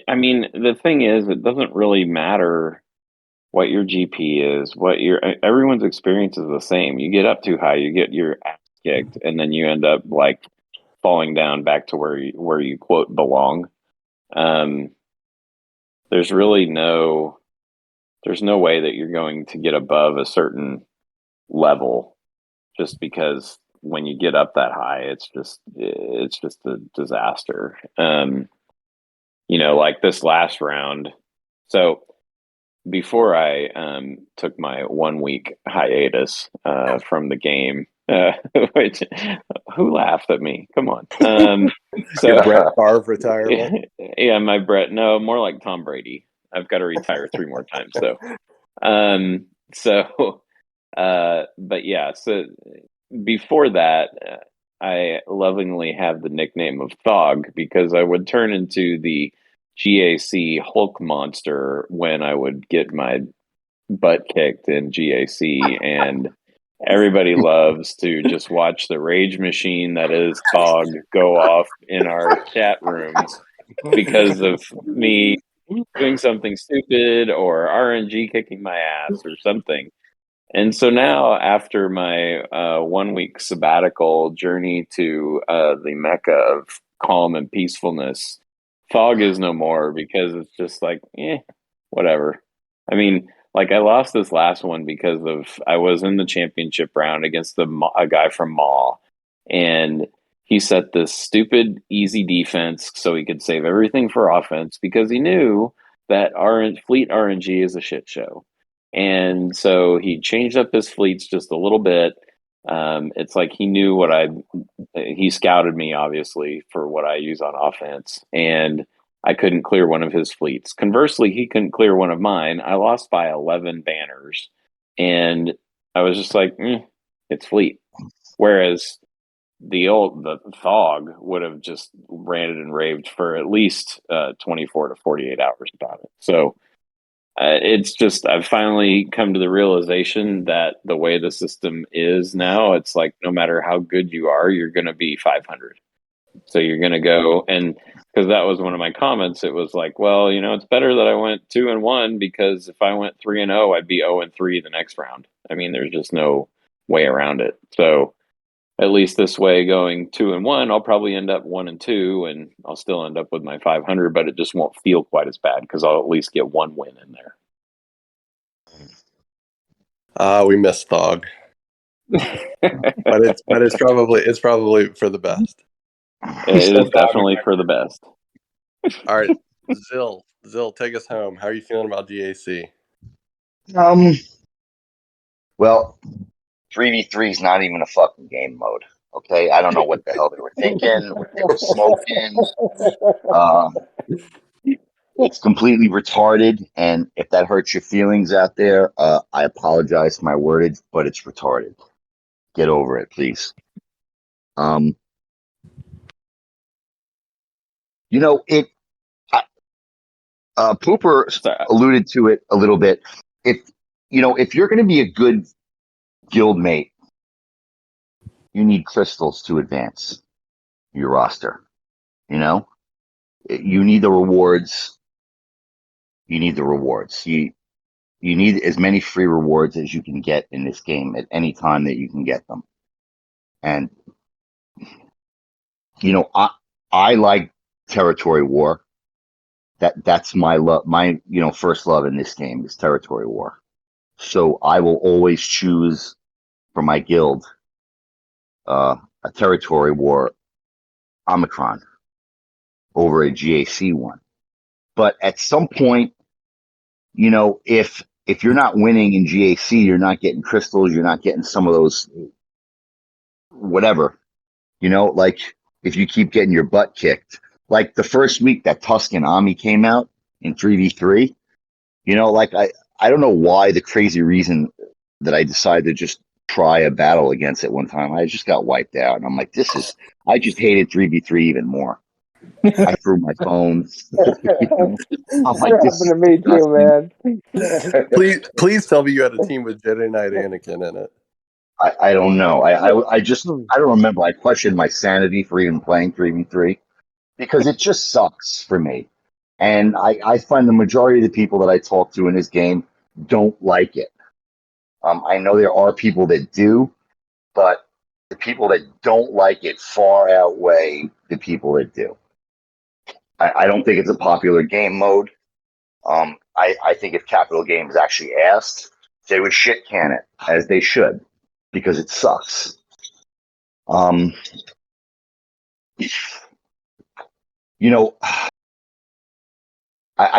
I mean, the thing is, it doesn't really matter what your GP is, everyone's experience is the same. You get up too high, you get your ass kicked, and then you end up like falling down back to where you quote belong. There's really there's no way that you're going to get above a certain level just because when you get up that high, it's just a disaster. Like this last round. So before I took my 1 week hiatus from the game, which who laughed at me? Come on. Your Brett Favre retirement. Yeah, my Brett. No, more like Tom Brady. I've got to retire 3 more times though. But yeah, so before that, I lovingly have the nickname of Thog because I would turn into the GAC Hulk monster when I would get my butt kicked in GAC, and everybody loves to just watch the rage machine that is Thog go off in our chat rooms because of me doing something stupid or RNG kicking my ass or something. And so now, after my 1 week sabbatical journey to the Mecca of calm and peacefulness, fog is no more because it's just like, whatever. I mean, like I lost this last one because I was in the championship round against a guy from Maw, and he set this stupid easy defense so he could save everything for offense because he knew that fleet RNG is a shit show. And so he changed up his fleets just a little bit. It's like he knew he scouted me obviously for what I use on offense, and I couldn't clear one of his fleets. Conversely, he couldn't clear one of mine. I lost by 11 banners, and I was just like, it's fleet. Whereas the Thog would have just ranted and raved for at least 24 to 48 hours about it. So it's just, I've finally come to the realization that the way the system is now, it's like no matter how good you are, you're going to be 500. So you're going to go, and because that was one of my comments, it was like, well, it's better that I went 2-1, because if I went 3-0, I'd be 0-3 the next round. I mean, there's just no way around it. So at least this way, going 2-1, I'll probably end up 1-2, and I'll still end up with my 500, but it just won't feel quite as bad because I'll at least get one win in there. We miss Thog, but it's probably for the best. It is definitely for the best. All right, Zill, take us home. How are you feeling about GAC? Well, 3v3 is not even a fucking game mode. Okay, I don't know what the hell they were thinking, what they were smoking. It's completely retarded, and if that hurts your feelings out there, I apologize for my wordage, but it's retarded. Get over it, please. Pooper alluded to it a little bit. If you're going to be a good guildmate, you need crystals to advance your roster. You need the rewards. You need as many free rewards as you can get in this game at any time that you can get them. And I like territory war. That's my love. My first love in this game is territory war. So I will always choose for my guild a territory war Omicron over a GAC one. But at some point, if you're not winning in GAC, you're not getting crystals, you're not getting some of those whatever. Like if you keep getting your butt kicked, like the first week that Tuscan Ami came out in 3v3, like I don't know why, the crazy reason that I decided to just try a battle against it one time. I just got wiped out, and I'm like, I just hated 3v3 even more. I threw my phone. I'm like, this happened to me too, man. Please tell me you had a team with Jedi Knight Anakin in it. I don't know. I don't remember. I questioned my sanity for even playing 3v3 because it just sucks for me. And I find the majority of the people that I talk to in this game don't like it. I know there are people that do, but the people that don't like it far outweigh the people that do. I don't think it's a popular game mode. I think if Capital Games actually asked, they would shit can it, as they should, because it sucks. I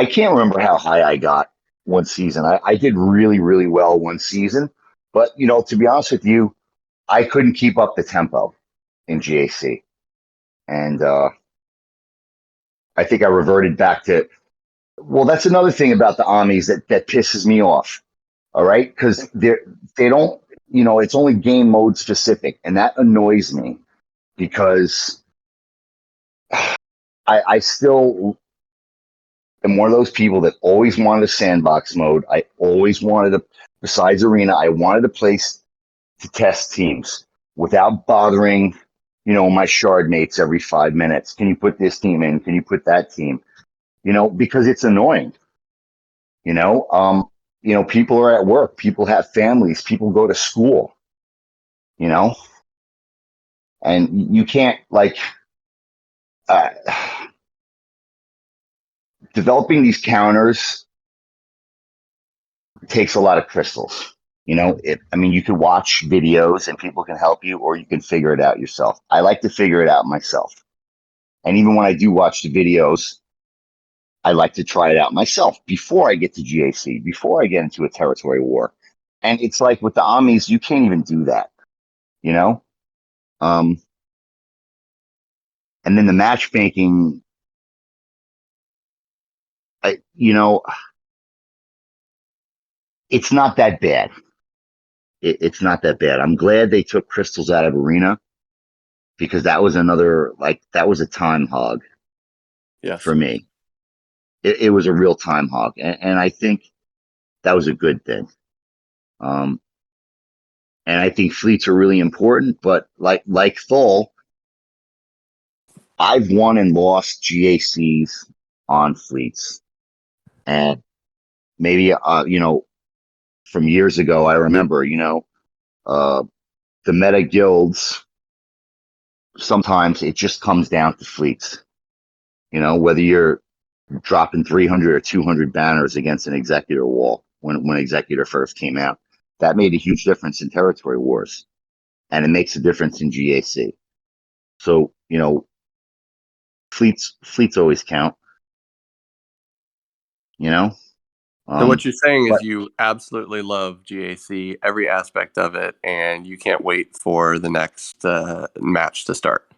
can't remember how high I got one season. I did really, really well one season, but to be honest with you, I couldn't keep up the tempo in GAC, and I think I reverted back to. Well, that's another thing about the Amis that pisses me off. All right, because they don't. It's only game mode specific, and that annoys me because I still am one of those people that always wanted a sandbox mode. I always wanted besides arena, I wanted a place to test teams without bothering, my shard mates every 5 minutes. Can you put this team in? Can you put that team? Because it's annoying. People are at work, people have families, people go to school, and you can't developing these counters takes a lot of crystals. You can watch videos and people can help you, or you can figure it out yourself. I like to figure it out myself. And even when I do watch the videos, I like to try it out myself before I get to GAC, before I get into a territory war. And it's like with the Amis, you can't even do that, and then the matchmaking, it's not that bad. It's not that bad. I'm glad they took crystals out of arena because that was that was a time hog. Yes. For me. It was a real time hog. And I think that was a good thing. And I think fleets are really important, but like Thol, I've won and lost GACs on fleets, and maybe from years ago, I remember the meta guilds. Sometimes it just comes down to fleets. Whether you're dropping 300 or 200 banners against an Executor wall when Executor first came out, that made a huge difference in territory wars, and it makes a difference in GAC. So fleets always count. So what you're saying is but you absolutely love GAC, every aspect of it, and you can't wait for the next match to start.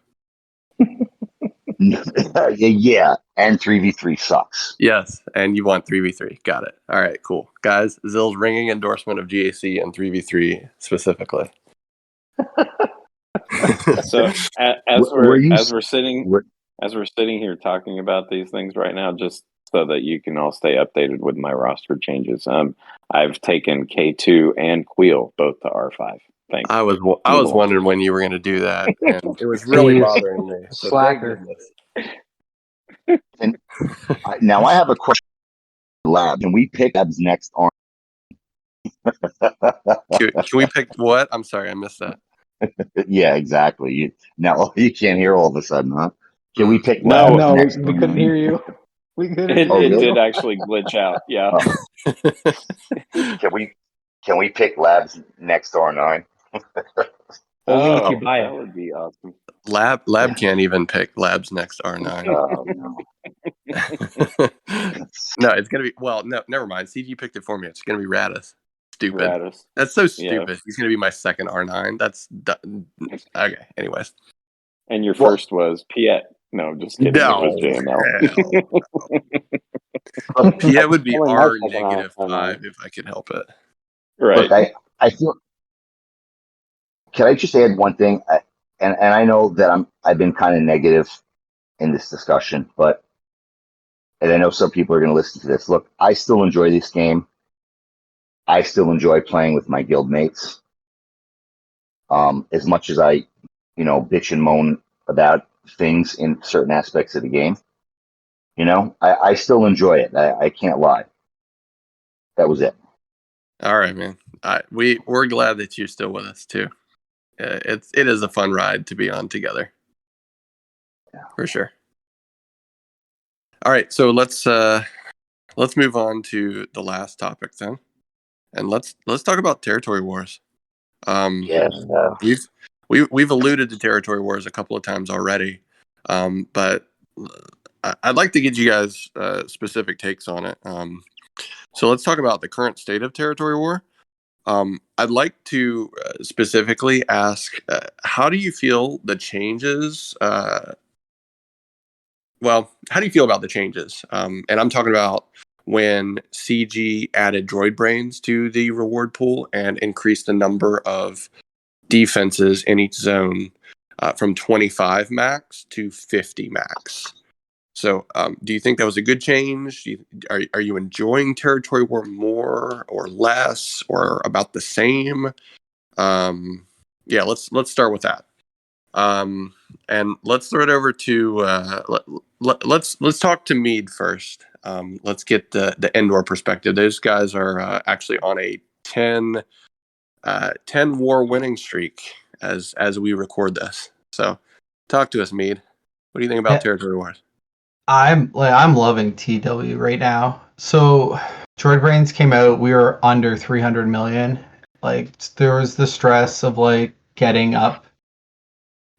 yeah, and 3v3 sucks. Yes, and you want 3v3. Got it. All right, cool. Guys, Zill's ringing endorsement of GAC and 3v3 specifically. So as we're sitting here talking about these things right now, just so that you can all stay updated with my roster changes, I've taken K2 and Queel both to R5. Thanks. I was wondering when you were going to do that, and it was really bothering me. So Slacker. thank goodness. And now I have a question. Lab, can we pick Lab's next arm? Can we pick what? I'm sorry, I missed that. Yeah, exactly. Now you can't hear all of a sudden, huh? Can we pick No, Lab's next we couldn't hear you. We couldn't. It did actually glitch out. Yeah. Can we pick Lab's next R9? Well, we need to buy that it. would be awesome. Lab can't even pick Lab's next R9. No. No, it's gonna be no. Never mind. CG picked it for me. It's gonna be Radis. Stupid. Radis. That's so stupid. Yeah. He's gonna be my second R9. That's okay. Anyways, and your first was Piet. No, just kidding. No, it was JML. Piet would be Only my R second -5 if I could help it. Right. Look, I feel. Can I just add one thing? And I know that I've been kind of negative in this discussion, and I know some people are going to listen to this. Look, I still enjoy this game. I still enjoy playing with my guild mates. As much as I, bitch and moan about things in certain aspects of the game, I still enjoy it. I can't lie. That was it. All right, man. We're glad that you're still with us too. It is a fun ride to be on together. Yeah. For sure. All right, so let's move on to the last topic then, and let's talk about territory wars. Yes. We've alluded to territory wars a couple of times already, but I'd like to get you guys specific takes on it. So let's talk about the current state of territory war. I'd like to specifically ask, how do you feel the changes? How do you feel about the changes? And I'm talking about when CG added droid brains to the reward pool and increased the number of defenses in each zone from 25 max to 50 max. So do you think that was a good change? Are you enjoying territory war more or less or about the same? Let's start with that. And let's throw it over to let's talk to Mead first. Let's get the Endor perspective. Those guys are actually on a 10 war winning streak as we record this. So talk to us, Mead. What do you think about territory wars? I'm loving TW right now. So Droid Brains came out, we were under 300 million. Like there was the stress of like getting up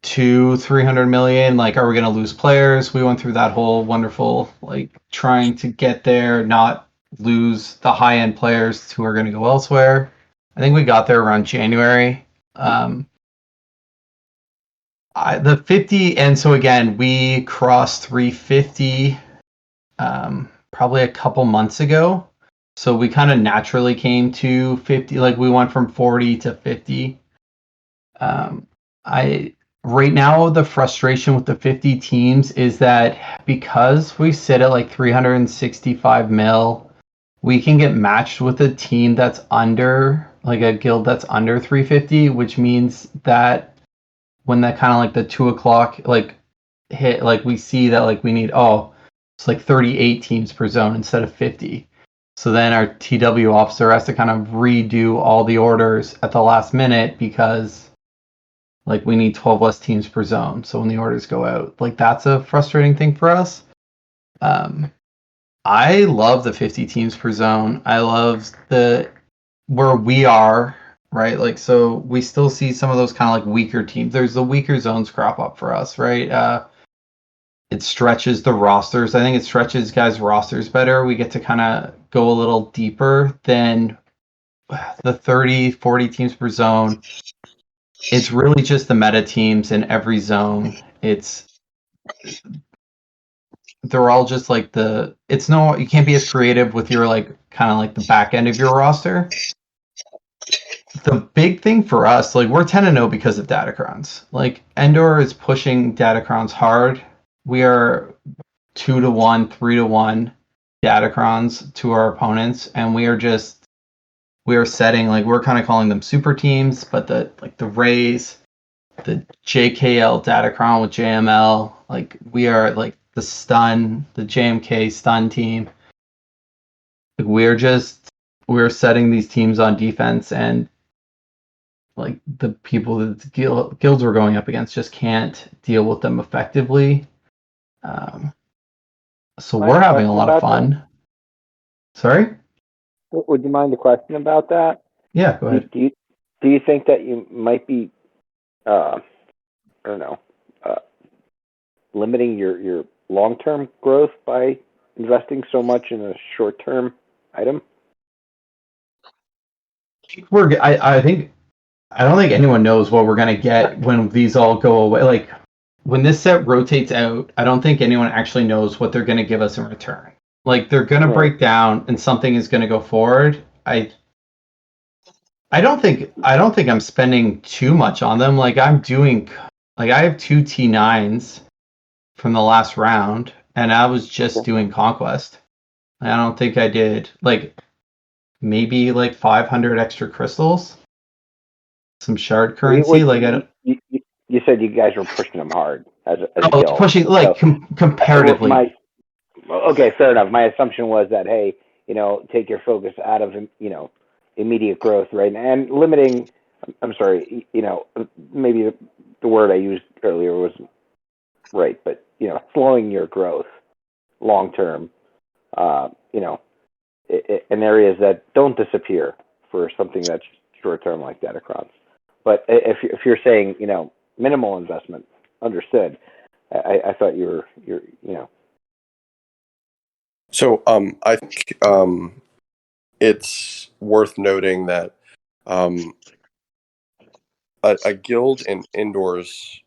to 300 million. Like, are we going to lose players? We went through that whole wonderful, like trying to get there, not lose the high end players who are going to go elsewhere. I think we got there around January. The 50, and so again, we crossed 350 probably a couple months ago. So we kind of naturally came to 50, like we went from 40 to 50. Right now, the frustration with the 50 teams is that because we sit at like 365 mil, we can get matched with a team that's under, like a guild that's under 350, which means that when that kind of like the 2 o'clock, like hit, like we see that like we need it's like 38 teams per zone instead of 50. So then our TW officer has to kind of redo all the orders at the last minute because like we need 12 less teams per zone. So when the orders go out, like that's a frustrating thing for us. I love the 50 teams per zone. I love the where we are, right? Like, so we still see some of those kind of like weaker teams. There's the weaker zones crop up for us, right? It stretches the rosters. I think it stretches guys' rosters better. We get to kind of go a little deeper than the 30, 40 teams per zone. It's really just the meta teams in every zone. They're all just like you can't be as creative with your like kind of like the back end of your roster. The big thing for us, like we're 10-0 because of Datacrons. Like Endor is pushing Datacrons hard. We are 2-1, 3-1 Datacrons to our opponents, and we are setting, like we're kind of calling them super teams, but the Rays, the JKL Datacron with JML, like we are like the JMK stun team. Like we're setting these teams on defense, and like the people that the guilds we're going up against just can't deal with them effectively. So we're having a lot of fun. That? Sorry? Would you mind a question about that? Yeah, go ahead. Do you think that you might be, I don't know, limiting your long-term growth by investing so much in a short-term item? I don't think anyone knows what we're gonna get when these all go away. Like when this set rotates out, I don't think anyone actually knows what they're gonna give us in return. Like they're gonna break down and something is gonna go forward. I don't think I'm spending too much on them. Like I have 2 T9s from the last round, and I was just doing Conquest. I don't think I did like maybe like 500 extra crystals, some shard currency. You said you guys were pushing them hard as a guild. Pushing like comparatively. Okay, fair enough. My assumption was that hey, take your focus out of immediate growth, right, and limiting. I'm sorry, maybe the word I used earlier was right, but slowing your growth long term, in areas that don't disappear for something that's short term like Datacrons. But if you're saying minimal investment, understood. I thought you're. So I think it's worth noting that a guild in indoors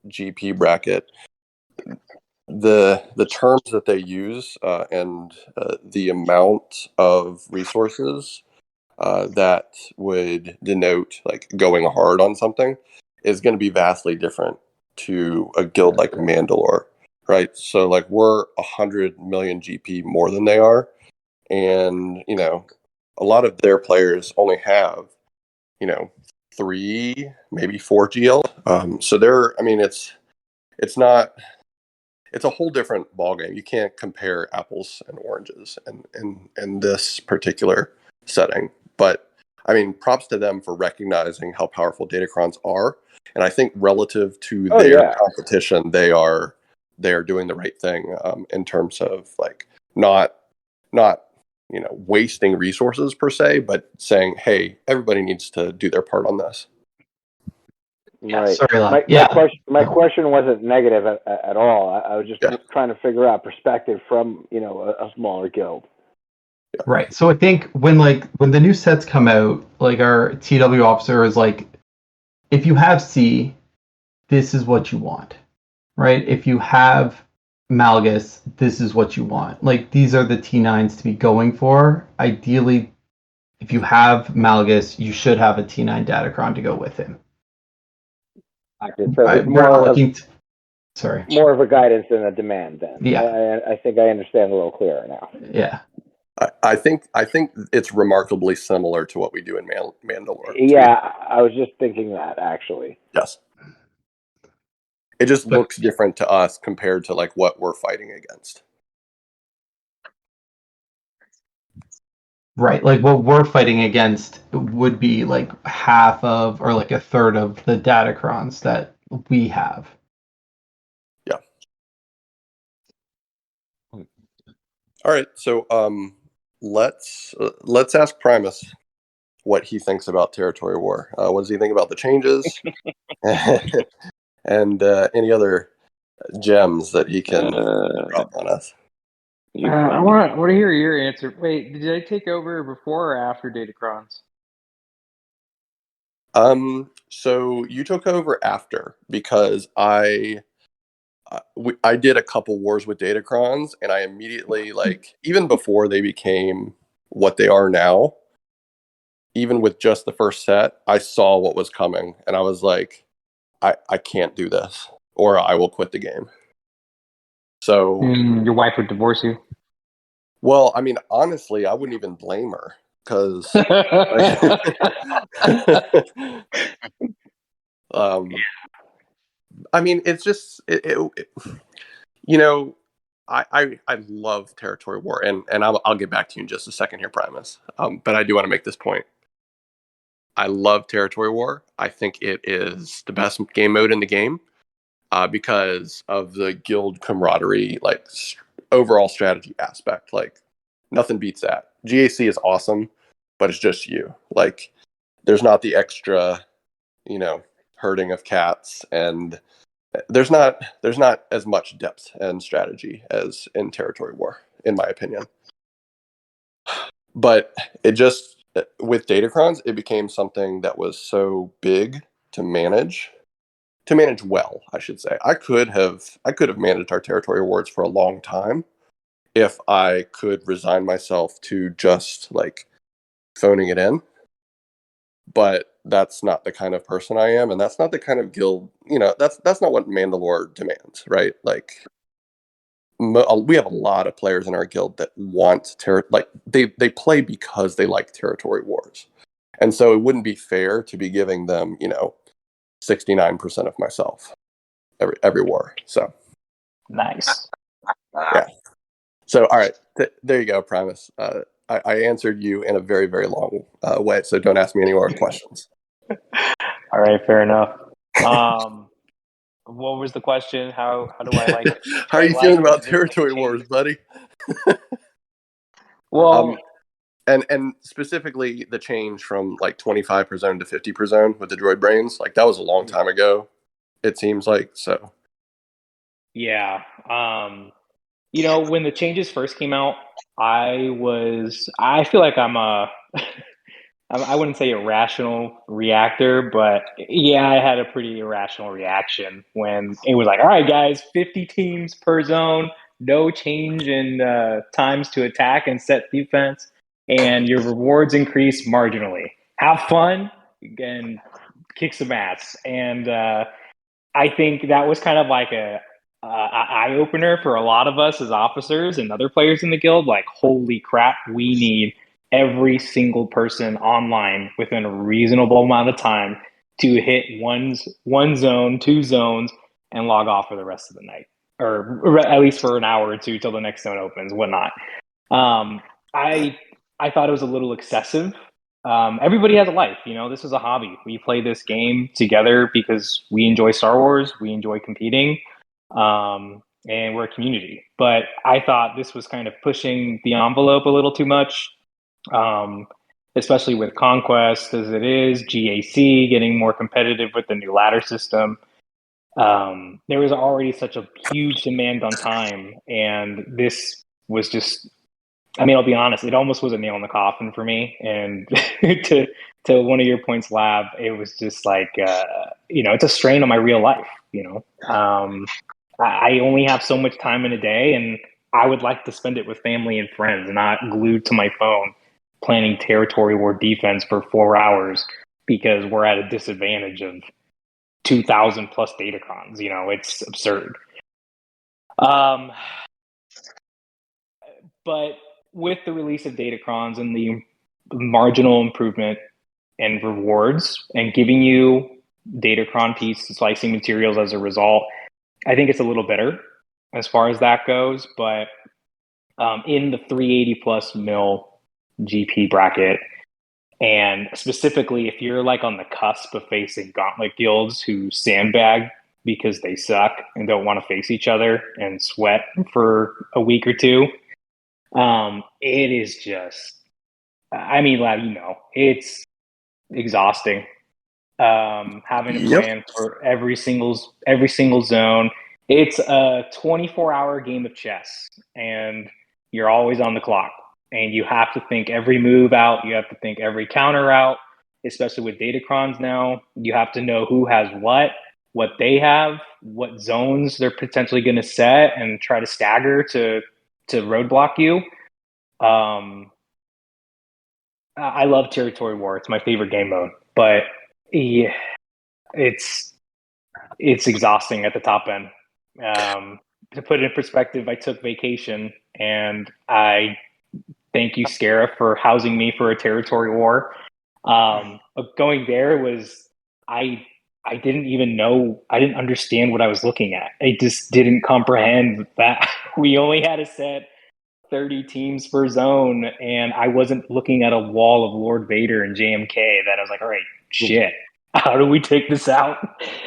GP bracket, the terms that they use and the amount of resources that would denote like going hard on something is going to be vastly different to a guild like Mandalore, right? So like we're 100 million GP more than they are, and a lot of their players only have 3, maybe 4 GL. So it's not. It's a whole different ballgame. You can't compare apples and oranges in this particular setting. But I mean, props to them for recognizing how powerful datacrons are. And I think relative to their competition, they are doing the right thing in terms of like not wasting resources per se, but saying, hey, everybody needs to do their part on this. Right. My question wasn't negative at all. I was just trying to figure out perspective from a smaller guild. Yeah. Right. So I think when the new sets come out, like our TW officer is like, if you have C, this is what you want, right? If you have Malgus, this is what you want. Like these are the T9s to be going for. Ideally, if you have Malgus, you should have a T9 Datacron to go with him. So it's more of a guidance than a demand. Then I think I understand a little clearer now. Yeah, I think it's remarkably similar to what we do in Mandalore. Yeah, I was just thinking that actually. Yes, It just looks different to us compared to like what we're fighting against. Right, like what we're fighting against would be like half of or like a third of the Datacrons that we have. Yeah. All right, so let's ask Primus what he thinks about territory war. What does he think about the changes, and any other gems that he can drop on us? I want to hear your answer. Wait, did I take over before or after Datacrons? So you took over after, because I did a couple wars with Datacrons, and I immediately, like, even before they became what they are now, even with just the first set, I saw what was coming, and I was like, I can't do this, or I will quit the game. So, Your wife would divorce you. well, I mean, honestly, I wouldn't even blame her, because, I mean, it's just, you know, I love territory war, and I'll get back to you in just a second here, Primus. But I do want to make this point. I love territory war. I think it is the best game mode in the game, because of the guild camaraderie, like overall strategy aspect. Like, nothing beats that. GAC is awesome, but it's just you. Like, there's not the extra, herding of cats, and there's not as much depth and strategy as in territory war, in my opinion. But it just, with Datacrons, it became something that was so big to manage well, I should say. I could have managed our territory awards for a long time if I could resign myself to just like phoning it in. But that's not the kind of person I am, and that's not the kind of guild, that's not what Mandalore demands, right? Like, we have a lot of players in our guild that want they play because they like territory wars. And so it wouldn't be fair to be giving them, 69% of myself every war. So Nice. yeah. So all right, there you go, Primus. I answered you in a very, very long way, so don't ask me any more questions. All right, fair enough. What was the question? How do I like? How are you feeling about territory wars, buddy? Well, and specifically the change from like 25 per zone to 50 per zone with the droid brains, like that was a long time ago, it seems like. So yeah. When the changes first came out, I feel like I'm a I wouldn't say irrational reactor, but yeah, I had a pretty irrational reaction when it was like, all right, guys, 50 teams per zone, no change in times to attack and set defense, and your rewards increase marginally. Have fun and kick some ass. And I think that was kind of like a eye opener for a lot of us as officers and other players in the guild. Like, holy crap, we need every single person online within a reasonable amount of time to hit one zone, two zones, and log off for the rest of the night, or at least for an hour or two till the next zone opens, whatnot. I thought it was a little excessive. Everybody has a life, this is a hobby. We play this game together because we enjoy Star Wars, we enjoy competing, and we're a community. But I thought this was kind of pushing the envelope a little too much, especially with Conquest as it is, GAC getting more competitive with the new ladder system. There was already such a huge demand on time, and this was just, I'll be honest, it almost was a nail in the coffin for me. And to one of your points, Lab, it was just like, it's a strain on my real life. I only have so much time in a day, and I would like to spend it with family and friends, not glued to my phone planning territory war defense for 4 hours because we're at a disadvantage of 2,000 plus datacrons. It's absurd. But with the release of datacrons and the marginal improvement and rewards and giving you datacron piece slicing materials as a result, I think it's a little better as far as that goes, but in the 380 plus mil GP bracket, and specifically if you're like on the cusp of facing gauntlet guilds who sandbag because they suck and don't want to face each other and sweat for a week or two, it is just, I mean, it's exhausting. Having to plan for every single zone. It's a 24-hour game of chess, and you're always on the clock. And you have to think every move out. You have to think every counter out, especially with Datacrons now. You have to know who has what they have, what zones they're potentially going to set, and try to stagger to roadblock you. I love Territory War. It's my favorite game mode, but yeah, it's exhausting at the top end. To put it in perspective, I took vacation, and I thank you, Scara, for housing me for a Territory War. Going there was I didn't even know, I didn't understand what I was looking at. I just didn't comprehend that we only had to set 30 teams per zone, and I wasn't looking at a wall of Lord Vader and JMK that I was like, all right, shit, how do we take this out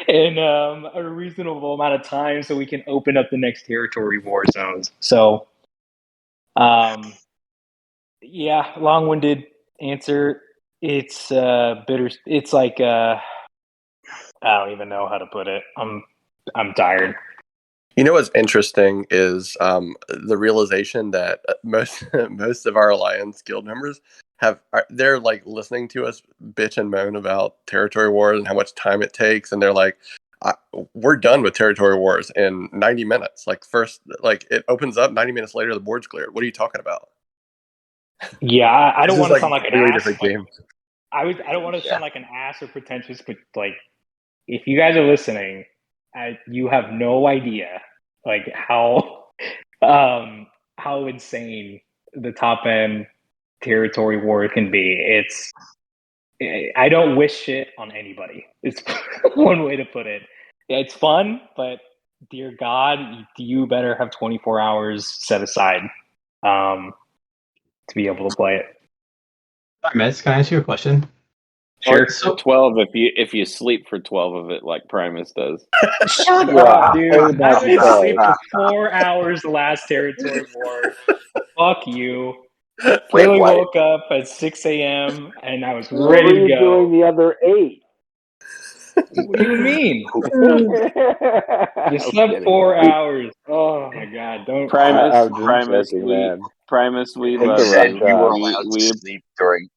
in a reasonable amount of time so we can open up the next territory war zones? So, yeah, long-winded answer. It's bitter. It's like I don't even know how to put it. I'm tired. You know what's interesting is the realization that most of our Alliance guild members they're like listening to us bitch and moan about territory wars and how much time it takes, and they're like, "We're done with territory wars in 90 minutes. Like first, like it opens up 90 minutes later, the board's cleared. What are you talking about?" Yeah, I don't want to sound like an really ass. different game. I don't want to sound like an ass or pretentious, but like, if you guys are listening, you have no idea like how insane the top end territory war can be. I don't wish it on anybody. It's one way to put it. Yeah, it's fun, but dear God, you better have 24 hours set aside to be able to play it. Sorry, Miss, can I ask you a question? Sure. So 12 if you sleep for 12 of it like Primus does. Shut up, dude. I didn't sleep for 4 hours the last territory war. Fuck you. Literally woke up at 6 a.m. and I was What ready were to you go. doing the other 8? What do you mean? You slept 4 hours. Oh my God! Don't. I'm just Primus, joking, man. Primus, we Who love said you. you were allowed to sleep during?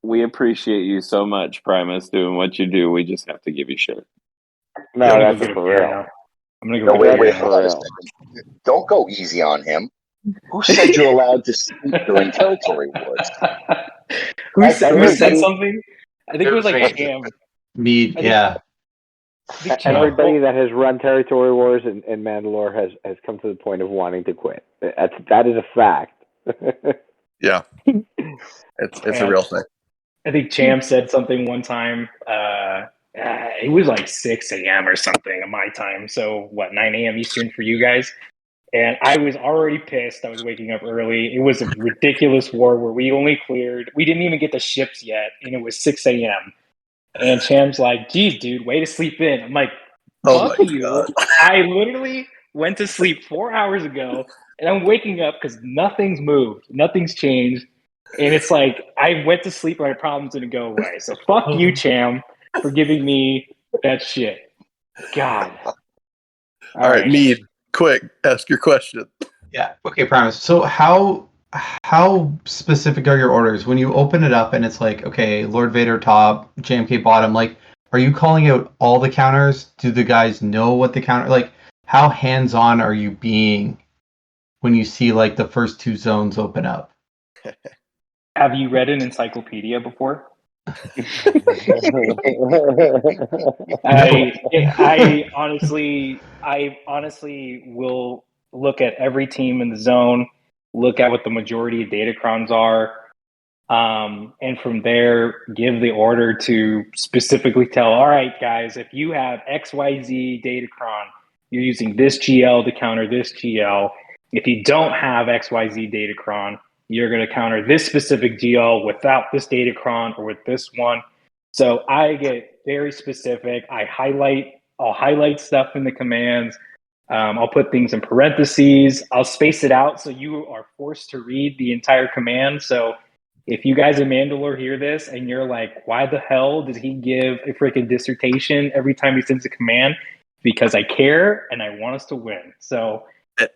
We appreciate you so much, Primus, doing what you do. We just have to give you shit. No, I'm gonna that's go get for a beer real. now. I'm gonna go No, get wait, a beer hold now. on a second. Don't go easy on him. Who said you're allowed to sleep during territory wars? Who said Everybody- something? I think it was like Cam. Mead, yeah. Everybody that has run territory wars in Mandalore has come to the point of wanting to quit. That is a fact. Yeah, it's a real thing. I think Cham said something one time. It was like 6 a.m. or something at my time. So what, 9 a.m. Eastern for you guys? And I was already pissed. I was waking up early. It was a ridiculous war where we didn't even get the ships yet, and it was 6 a.m. And Cham's like, geez, dude, way to sleep in. I'm like, fuck you. God. I literally went to sleep 4 hours ago, and I'm waking up because nothing's moved. Nothing's changed. And it's like, I went to sleep, my problems didn't go away. So fuck you, Cham, for giving me that shit. God. All right, Mead, quick, ask your question. Yeah. Okay, Primus. So how specific are your orders when you open it up and it's like, okay, Lord Vader top, JMK bottom? Like, are you calling out all the counters? Do the guys know what the counter? Like, how hands-on are you being when you see like the first two zones open up? Have you read an encyclopedia before? I honestly will look at every team in the zone, look at what the majority of datacrons are, And from there, give the order to specifically tell, all right, guys, if you have XYZ Datacron, you're using this GL to counter this GL. If you don't have XYZ Datacron, you're going to counter this specific GL without this Datacron or with this one. So I get very specific. I'll highlight stuff in the commands. I'll put things in parentheses. I'll space it out so you are forced to read the entire command. So if you guys in Mandalore hear this and you're like, why the hell does he give a freaking dissertation every time he sends a command? Because I care and I want us to win. So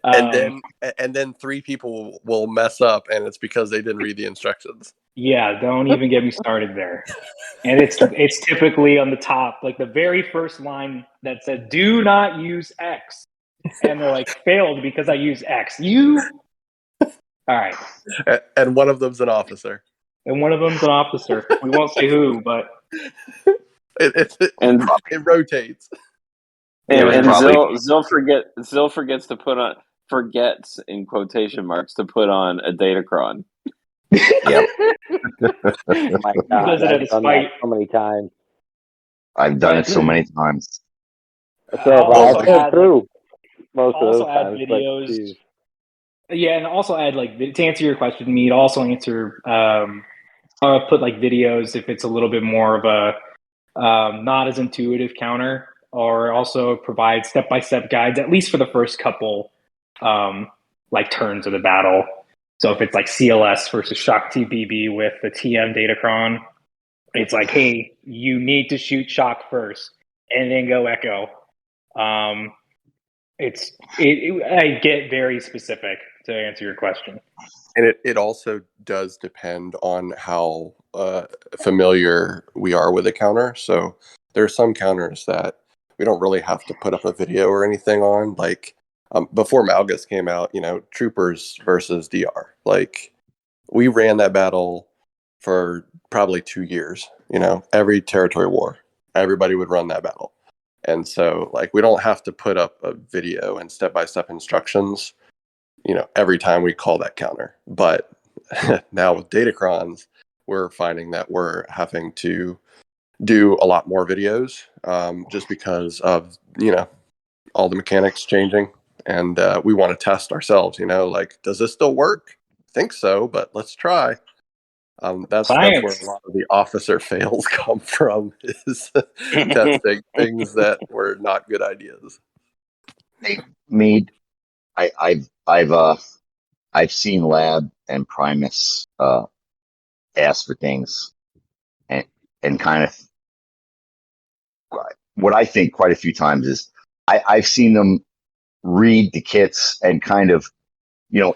and then 3 people will mess up, and it's because they didn't read the instructions. Yeah, don't even get me started there. And it's typically on the top, like the very first line that said, "Do not use X," and they're like, "Failed because I use X." All right. And one of them's an officer. And one of them's an officer. We won't say who, but it rotates. And probably- Zill forgets to put on forgets in quotation marks to put on a Datacron. Yep. Oh my God, does it I've at a done spite. that so many times. I've done it so many times. Okay, I'll well, also I've been add, through most of also those add times, videos. but geez. Yeah, and also add like to answer your question, Mead. Also answer. I'll put like videos if it's a little bit more of a not as intuitive counter, or also provide step-by-step guides at least for the first couple like turns of the battle. So if it's like CLS versus Shock TBB with the TM Datacron, it's like, hey, you need to shoot Shock first and then go Echo. I get very specific to answer your question. And it also does depend on how familiar we are with a counter. So there are some counters that we don't really have to put up a video or anything on. Like before Malgus came out, Troopers versus DR. Like we ran that battle for probably 2 years. Every territory war, everybody would run that battle. And so like we don't have to put up a video and step-by-step instructions every time we call that counter. But now with Datacrons, we're finding that we're having to do a lot more videos just because of, all the mechanics changing. And we want to test ourselves, like, does this still work? I think so, but let's try. That's where a lot of the officer fails come from, is testing things that were not good ideas. Hey, Mead, I've seen Lab and Primus ask for things and kind of what I think quite a few times is I've seen them read the kits and kind of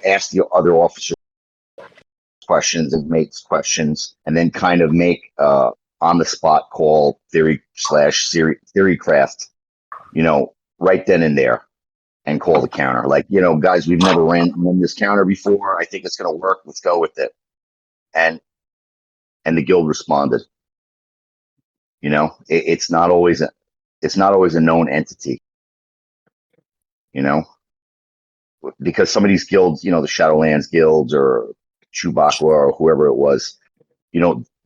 ask the other officers questions and mates questions, and then kind of make on the spot call theory craft, right then and there, and call the counter. Like, guys, we've never ran this counter before. I think it's going to work. Let's go with it. And the guild responded. It's not always a known entity. Because some of these guilds, the Shadowlands guilds or Chewbacca or whoever it was,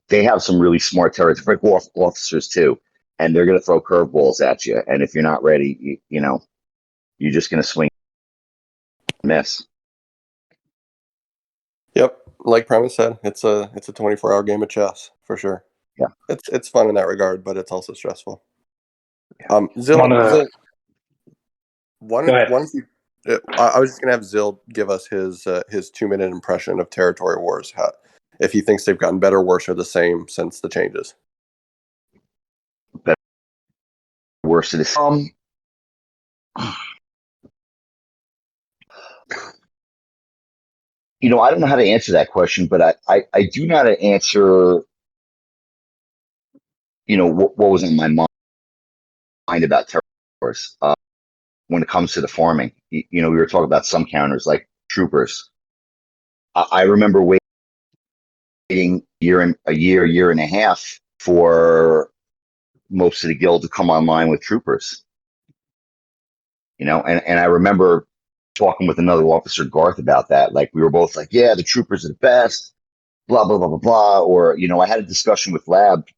they have some really smart territory officers too, and they're going to throw curveballs at you. And if you're not ready, you're just going to swing and miss. Yep, like Primus said, it's a 24-hour game of chess for sure. Yeah, it's fun in that regard, but it's also stressful. Yeah. Zill, I was just gonna have Zill give us his 2-minute impression of Territory Wars. If he thinks they've gotten better, worse, or the same since the changes. Better, worse. It is. I don't know how to answer that question, but I do know how to answer. What was in my mind about Territory Wars when it comes to the farming. We were talking about some counters like Troopers. I remember waiting a year and a half for most of the guild to come online with Troopers. And I remember talking with another officer, Garth, about that. Like, we were both like, yeah, the Troopers are the best. blah, blah, blah, blah, blah. Or, I had a discussion with Lab,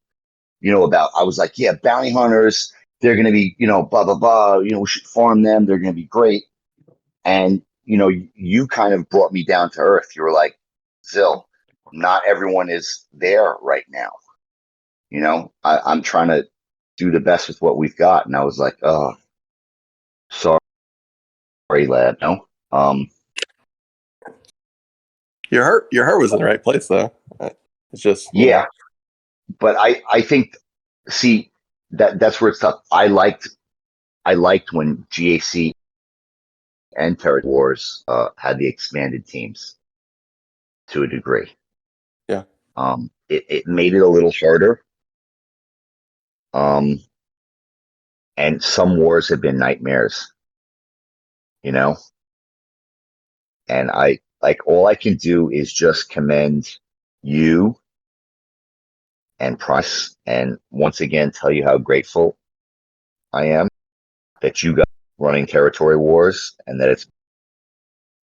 about, I was like, yeah, bounty hunters, they're going to be, blah, blah, blah. We should farm them. They're going to be great. And, you kind of brought me down to earth. You were like, Zill, not everyone is there right now. I'm trying to do the best with what we've got. And I was like, oh, sorry, lad. No. Your heart was in the right place though. It's just Yeah. But I think, see, that's where it's tough. I liked when GAC and Territory Wars had the expanded teams to a degree. Yeah. It made it a little harder. And some wars have been nightmares, and I like, all I can do is just commend you and Price, and once again tell you how grateful I am that you got running Territory Wars, and that it's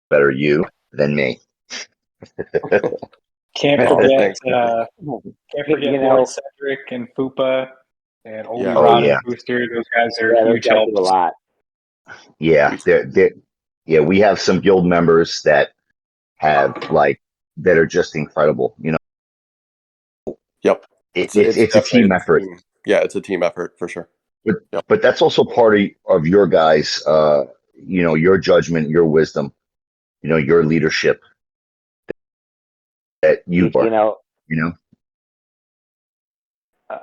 better you than me. Can't Oh, forget, thanks. can't forget Lord Cedric and Fupa and Oldie Yeah. Rod yeah. and Booster. Those guys are Yeah, those huge guys helps. do a lot. Yeah, yeah, we have some guild members that that are just incredible. Yep. It's It's a definitely team effort. Yeah, it's a team effort for sure. But Yep. but that's also part of your guys, your judgment, your wisdom, your leadership that you are,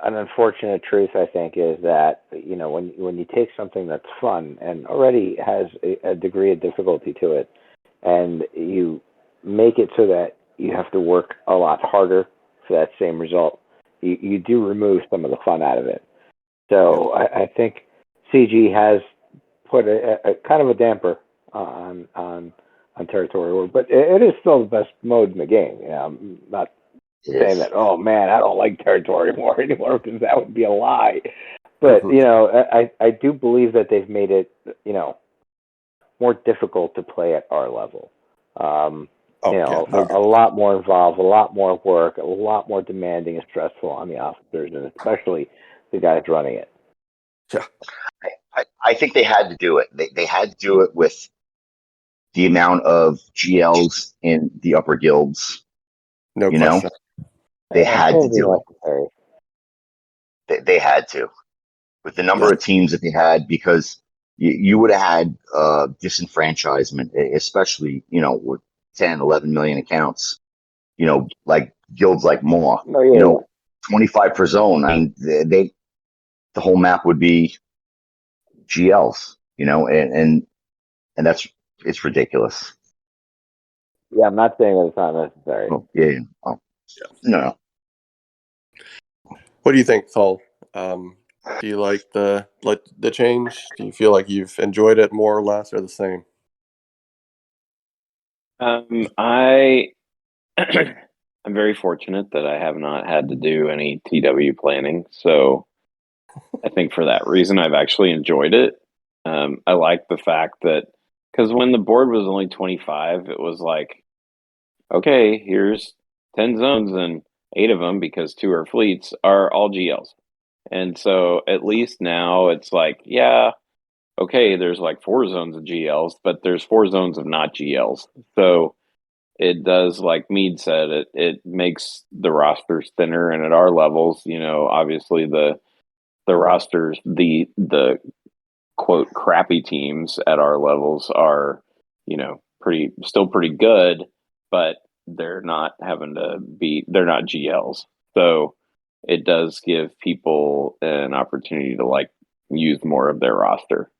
An unfortunate truth, I think, is that when you take something that's fun and already has a degree of difficulty to it, and you make it so that you have to work a lot harder for that same result, you do remove some of the fun out of it. So I think CG has put a kind of a damper on Territory War, but it is still the best mode in the game. I'm not saying that, oh man, I don't like Territory War anymore, because that would be a lie. But I do believe that they've made it more difficult to play at our level. A lot more involved, a lot more work, a lot more demanding and stressful on the officers, and especially the guys running it. Yeah. I think they had to do it. They had to do it with the amount of GLs in the upper guilds. No question. They had to do it. They had to, with the number of teams that they had, because you would have had disenfranchisement, especially, with 10, 11 million accounts, like guilds like Maw, 25 per zone. I mean, the whole map would be GLs, and it's ridiculous. Yeah, I'm not saying that it's not necessary. Oh, yeah. Oh, no. What do you think, Thal? Do you like the change? Do you feel like you've enjoyed it more or less, or the same? I'm very fortunate that I have not had to do any TW planning, so I think for that reason I've actually enjoyed it. I like the fact that, because when the board was only 25, it was like, okay, here's 10 zones, and 8 of them, because 2 are fleets, are all GLs. And so at least now it's like, yeah, okay, there's like 4 zones of GLs, but there's 4 zones of not GLs. So it does, like Mead said, it makes the rosters thinner. And at our levels, obviously the rosters, the quote crappy teams at our levels are, still pretty good, but they're not they're not GLs. So it does give people an opportunity to like use more of their roster.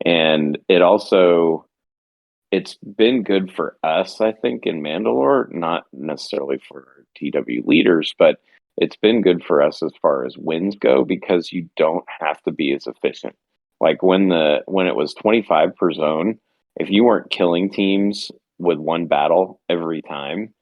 And it's been good for us, I think, in Mandalore, not necessarily for TW leaders, but it's been good for us as far as wins go, because you don't have to be as efficient. Like when it was 25 per zone, if you weren't killing teams with one battle every time,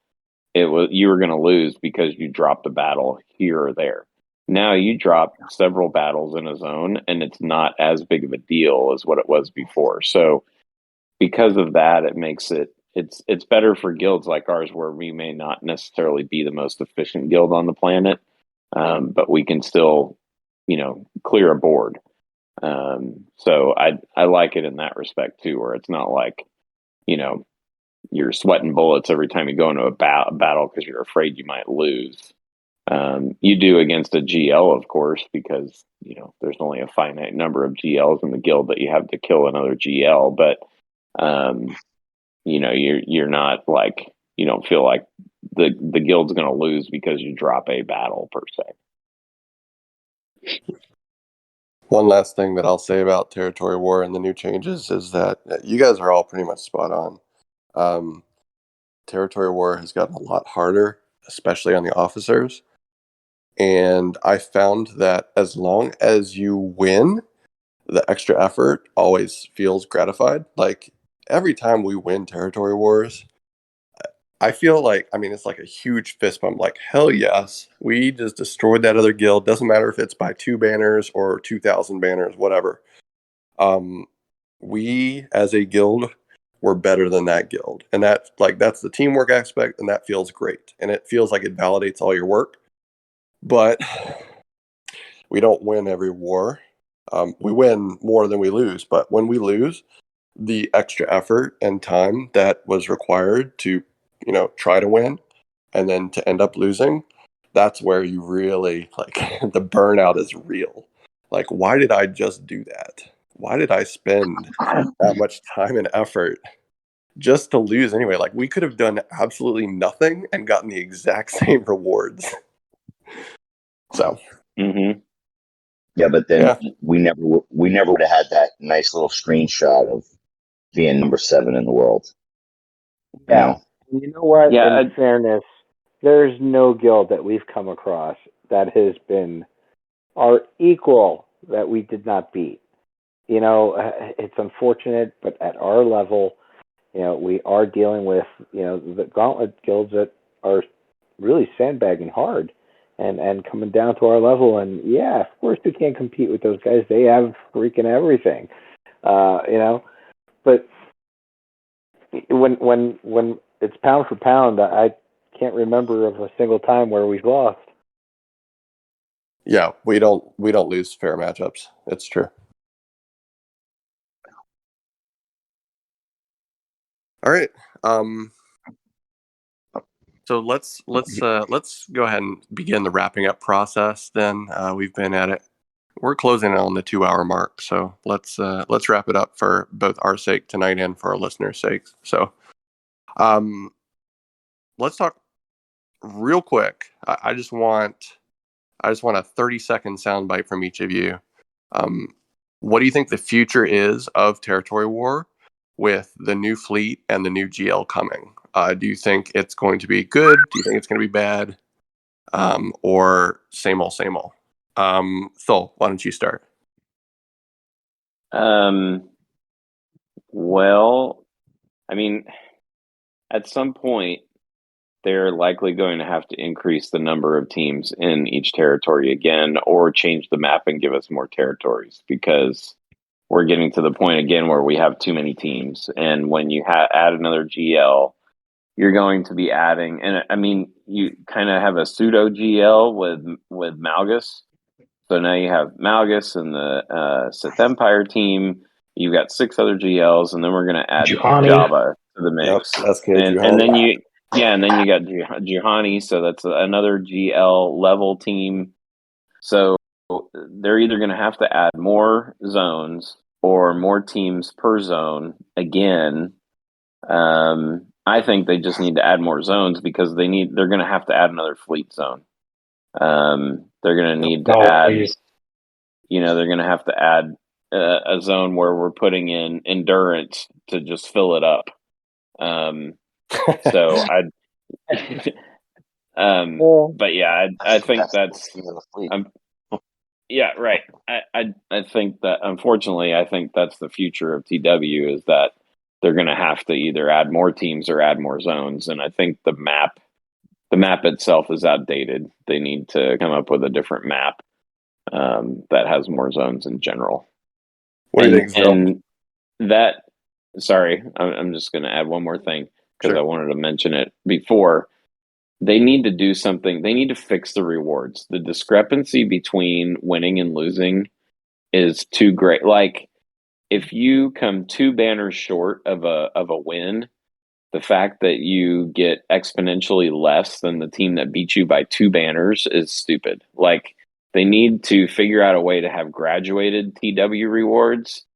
you were going to lose because you dropped a battle here or there. Now you drop several battles in a zone, and it's not as big of a deal as what it was before. So because of that, it makes it it's better for guilds like ours where we may not necessarily be the most efficient guild on the planet, but we can still, clear a board. So I like it in that respect too, where it's not like, you're sweating bullets every time you go into a battle because you're afraid you might lose. You do against a GL, of course, because there's only a finite number of GLs in the guild that you have to kill another GL. But you're not like, you don't feel like the guild's going to lose because you drop a battle per se. One last thing that I'll say about Territory War and the new changes is that you guys are all pretty much spot on. Territory War has gotten a lot harder, especially on the officers. And I found that as long as you win, the extra effort always feels gratified. Like every time we win Territory Wars, I feel like, it's like a huge fist bump. Like, hell yes, we just destroyed that other guild. Doesn't matter if it's by 2 banners or 2,000 banners, whatever. We as a guild were better than that guild, and that's the teamwork aspect, and that feels great, and it feels like it validates all your work. But we don't win every war. We win more than we lose, but when we lose, the extra effort and time that was required to, try to win and then to end up losing, that's where you really the burnout is real. Like, why did I just do that? Why did I spend that much time and effort just to lose anyway? Like, we could have done absolutely nothing and gotten the exact same rewards. So, yeah, but then we never would have had that nice little screenshot of being number 7 in the world. Yeah. You know what? Yeah, in fairness, there's no guild that we've come across that has been our equal that we did not beat. It's unfortunate, but at our level, we are dealing with, the gauntlet guilds that are really sandbagging hard and coming down to our level. And yeah, of course we can't compete with those guys. They have freaking everything, but when it's pound for pound, I can't remember of a single time where we've lost. Yeah, we don't lose fair matchups. It's true. All right. So let's go ahead and begin the wrapping up process. Then we've been at it. We're closing in on the 2-hour mark. So let's wrap it up for both our sake tonight and for our listeners' sakes. So, let's talk real quick. I just want a 30-second soundbite from each of you. What do you think the future is of Territory War with the new fleet and the new GL coming? Do you think it's going to be good? Do you think it's going to be bad? Or same old, same old? Thul, why don't you start? Well, at some point, they're likely going to have to increase the number of teams in each territory again, or change the map and give us more territories, because we're getting to the point again where we have too many teams. And when you add another GL, you're going to be adding, and you kind of have a pseudo GL with Malgus. So now you have Malgus and the Sith Empire team. You've got 6 other GLs, and then we're going to add Jabba to the mix. Yep, that's good. And then you got Juhani, so that's another GL level team. So they're either going to have to add more zones or more teams per zone again. I think they just need to add more zones because they're going to have to add another fleet zone. They're going to need to add, they're going to have to add a zone where we're putting in endurance to just fill it up. So but yeah, I think that's yeah, right. I think that, unfortunately, I think that's the future of TW, is that they're going to have to either add more teams or add more zones. And I think the map itself is outdated. They need to come up with a different map that has more zones in general. What do you think, Phil? And that, sorry, I'm just going to add one more thing. because I wanted to mention it before. They need to do something. They need to fix the rewards. The discrepancy between winning and losing is too great. Like, if you come 2 banners short of a win, the fact that you get exponentially less than the team that beat you by 2 banners is stupid. Like, they need to figure out a way to have graduated TW rewards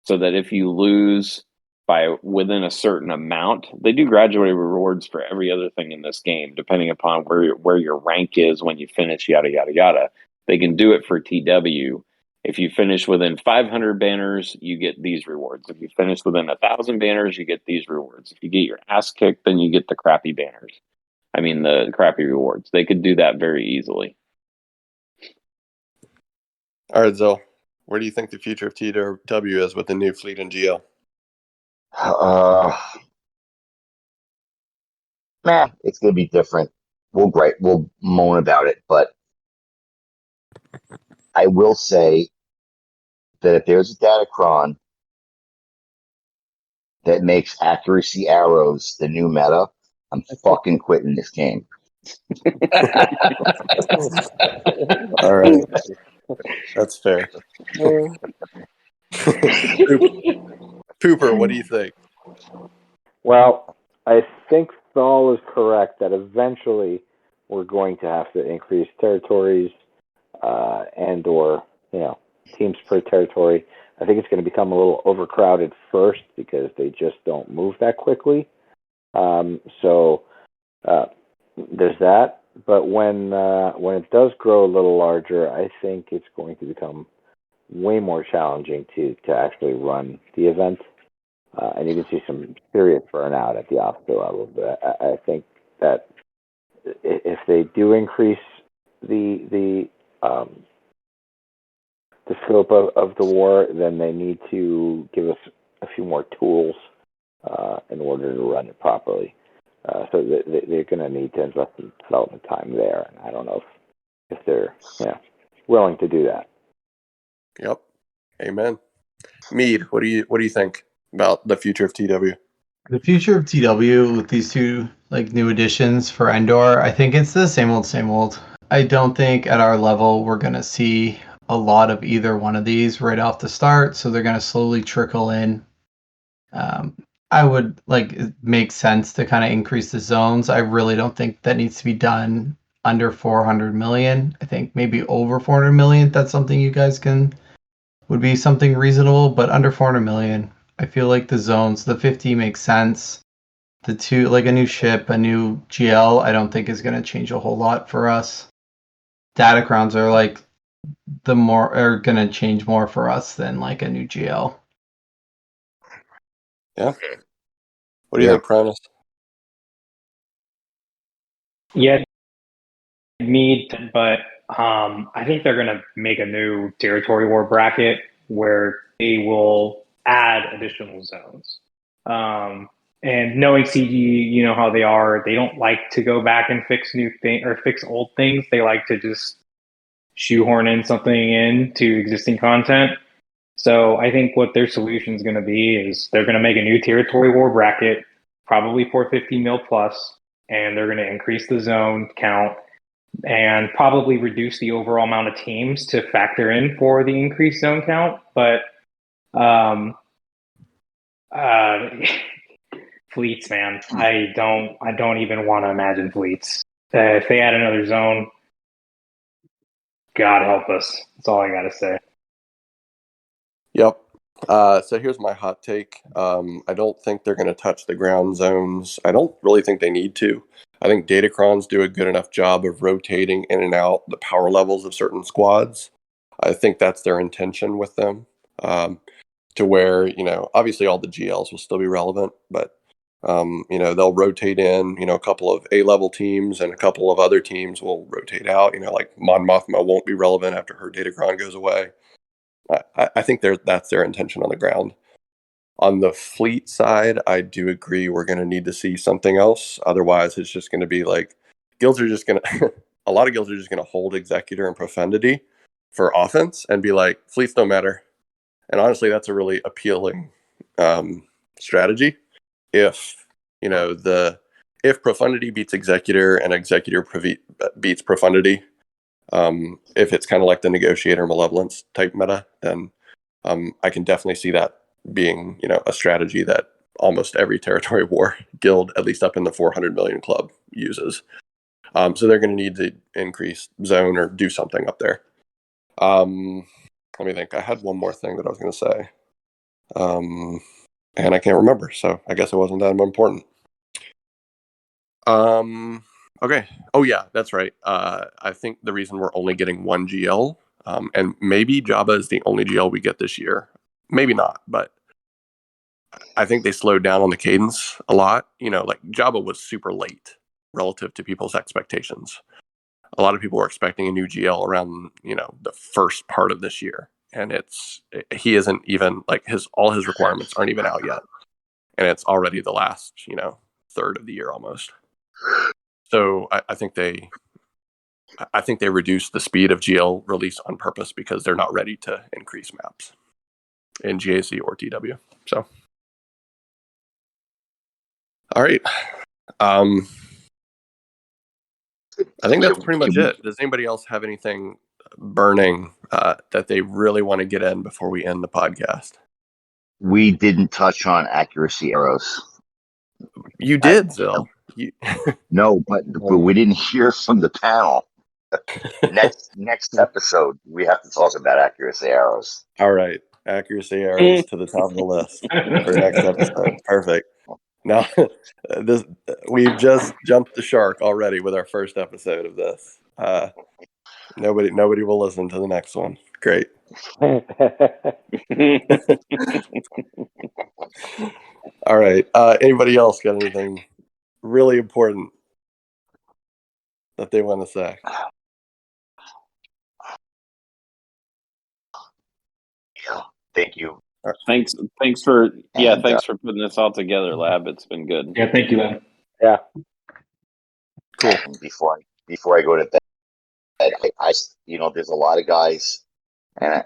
so that if you lose by within a certain amount, they do graduated rewards for every other thing in this game, depending upon where your rank is when you finish, yada, yada, yada. They can do it for TW. If you finish within 500 banners, you get these rewards. If you finish within 1,000 banners, you get these rewards. If you get your ass kicked, then you get the crappy banners. I mean, the crappy rewards. They could do that very easily. All right, Zil, where do you think the future of TW is with the new fleet and GL? It's going to be different. We'll moan about it, but I will say that if there's a datacron that makes accuracy arrows the new meta, I'm fucking quitting this game. All right, that's fair. Pooper, what do you think? Well, I think Thal is correct that eventually we're going to have to increase territories and or teams per territory. I think it's going to become a little overcrowded first because they just don't move that quickly. So there's that. But when it does grow a little larger, I think it's going to become way more challenging to actually run the event. And you can see some serious burnout at the officer level. But I think that if they do increase the scope of the war, then they need to give us a few more tools in order to run it properly. So they're going to need to invest in development time there. And I don't know if they're willing to do that. Yep. Amen. Mead, what do you think about the future of TW? The future of TW with these two new additions for Endor, I think it's the same old, same old. I don't think at our level we're gonna see a lot of either one of these right off the start, so they're gonna slowly trickle in. I would it makes sense to kind of increase the zones. I really don't think that needs to be done under 400 million. I think maybe over 400 million. That's something you guys would be something reasonable, but under 400 million, I feel like the zones, the 50 makes sense. The two, a new ship, a new GL, I don't think is going to change a whole lot for us. Datacrons are are going to change more for us than a new GL. Yeah. What do you think, Primus? Yeah, but I think they're going to make a new territory war bracket where they will add additional zones. And knowing CG, you know how they are. They don't like to go back and fix new things or fix old things. They like to just shoehorn in something into existing content. So I think what their solution is going to be is they're going to make a new territory war bracket, probably 450 mil plus, and they're going to increase the zone count and probably reduce the overall amount of teams to factor in for the increased zone count. But fleets, man, I don't even want to imagine fleets. If they add another zone, God help us. That's all I got to say. Yep. So here's my hot take. I don't think they're going to touch the ground zones. I don't really think they need to. I think Datacrons do a good enough job of rotating in and out the power levels of certain squads. I think that's their intention with them. To where, obviously all the GLs will still be relevant, but, they'll rotate in, a couple of A-level teams and a couple of other teams will rotate out, like Mon Mothma won't be relevant after her Datacron goes away. I think that's their intention on the ground. On the fleet side, I do agree we're going to need to see something else. Otherwise, it's just going to be guilds are just going to, a lot of guilds are just going to hold Executor and Profundity for offense and be like, fleets don't matter. And honestly, that's a really appealing strategy if, if profundity beats executor and executor beats profundity, if it's kind of like the negotiator malevolence type meta, then I can definitely see that being, a strategy that almost every territory war guild, at least up in the 400 million club, uses. So they're going to need to increase zone or do something up there. Let me think. I had one more thing that I was going to say, and I can't remember. So I guess it wasn't that important. Okay. Oh yeah, that's right. I think the reason we're only getting one GL, and maybe Jabba is the only GL we get this year. Maybe not, but I think they slowed down on the cadence a lot. Like Jabba was super late relative to people's expectations. A lot of people were expecting a new GL around, the first part of this year, and he isn't even like all his requirements aren't even out yet, and it's already the last, third of the year almost. So I think they reduced the speed of GL release on purpose because they're not ready to increase maps in GAC or TW. So, all right. I think that's pretty much it. Does anybody else have anything burning that they really want to get in before we end the podcast? We didn't touch on accuracy arrows. You did, Zil. No, but we didn't hear from the panel. Next episode, we have to talk about accuracy arrows. All right, accuracy arrows to the top of the list for next episode. Perfect. Now, we've just jumped the shark already with our first episode of this. Nobody will listen to the next one. Great. All right. Anybody else got anything really important that they want to say? Yeah. Thank you. Thanks for putting this all together, Lab. It's been good. Yeah, thank you, Lab. Yeah. Cool. And before I go to bed, I there's a lot of guys, and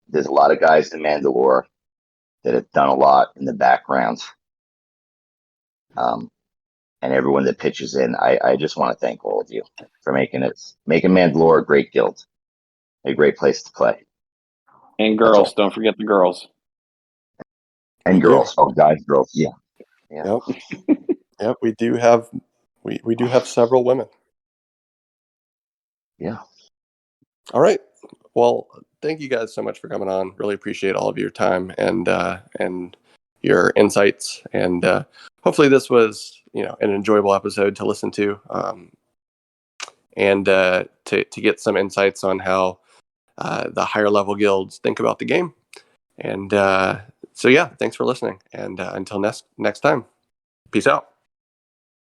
there's a lot of guys in Mandalore that have done a lot in the background. And everyone that pitches in, I just want to thank all of you for making Mandalore a great guild, a great place to play. And girls, don't forget the girls. And girls, guys, girls, yeah. Yep. Yep. We do have several women. Yeah. All right. Well, thank you guys so much for coming on. Really appreciate all of your time and your insights. And hopefully this was, an enjoyable episode to listen to, and to get some insights on how the higher level guilds think about the game. And so, yeah, thanks for listening. And until next time, peace out.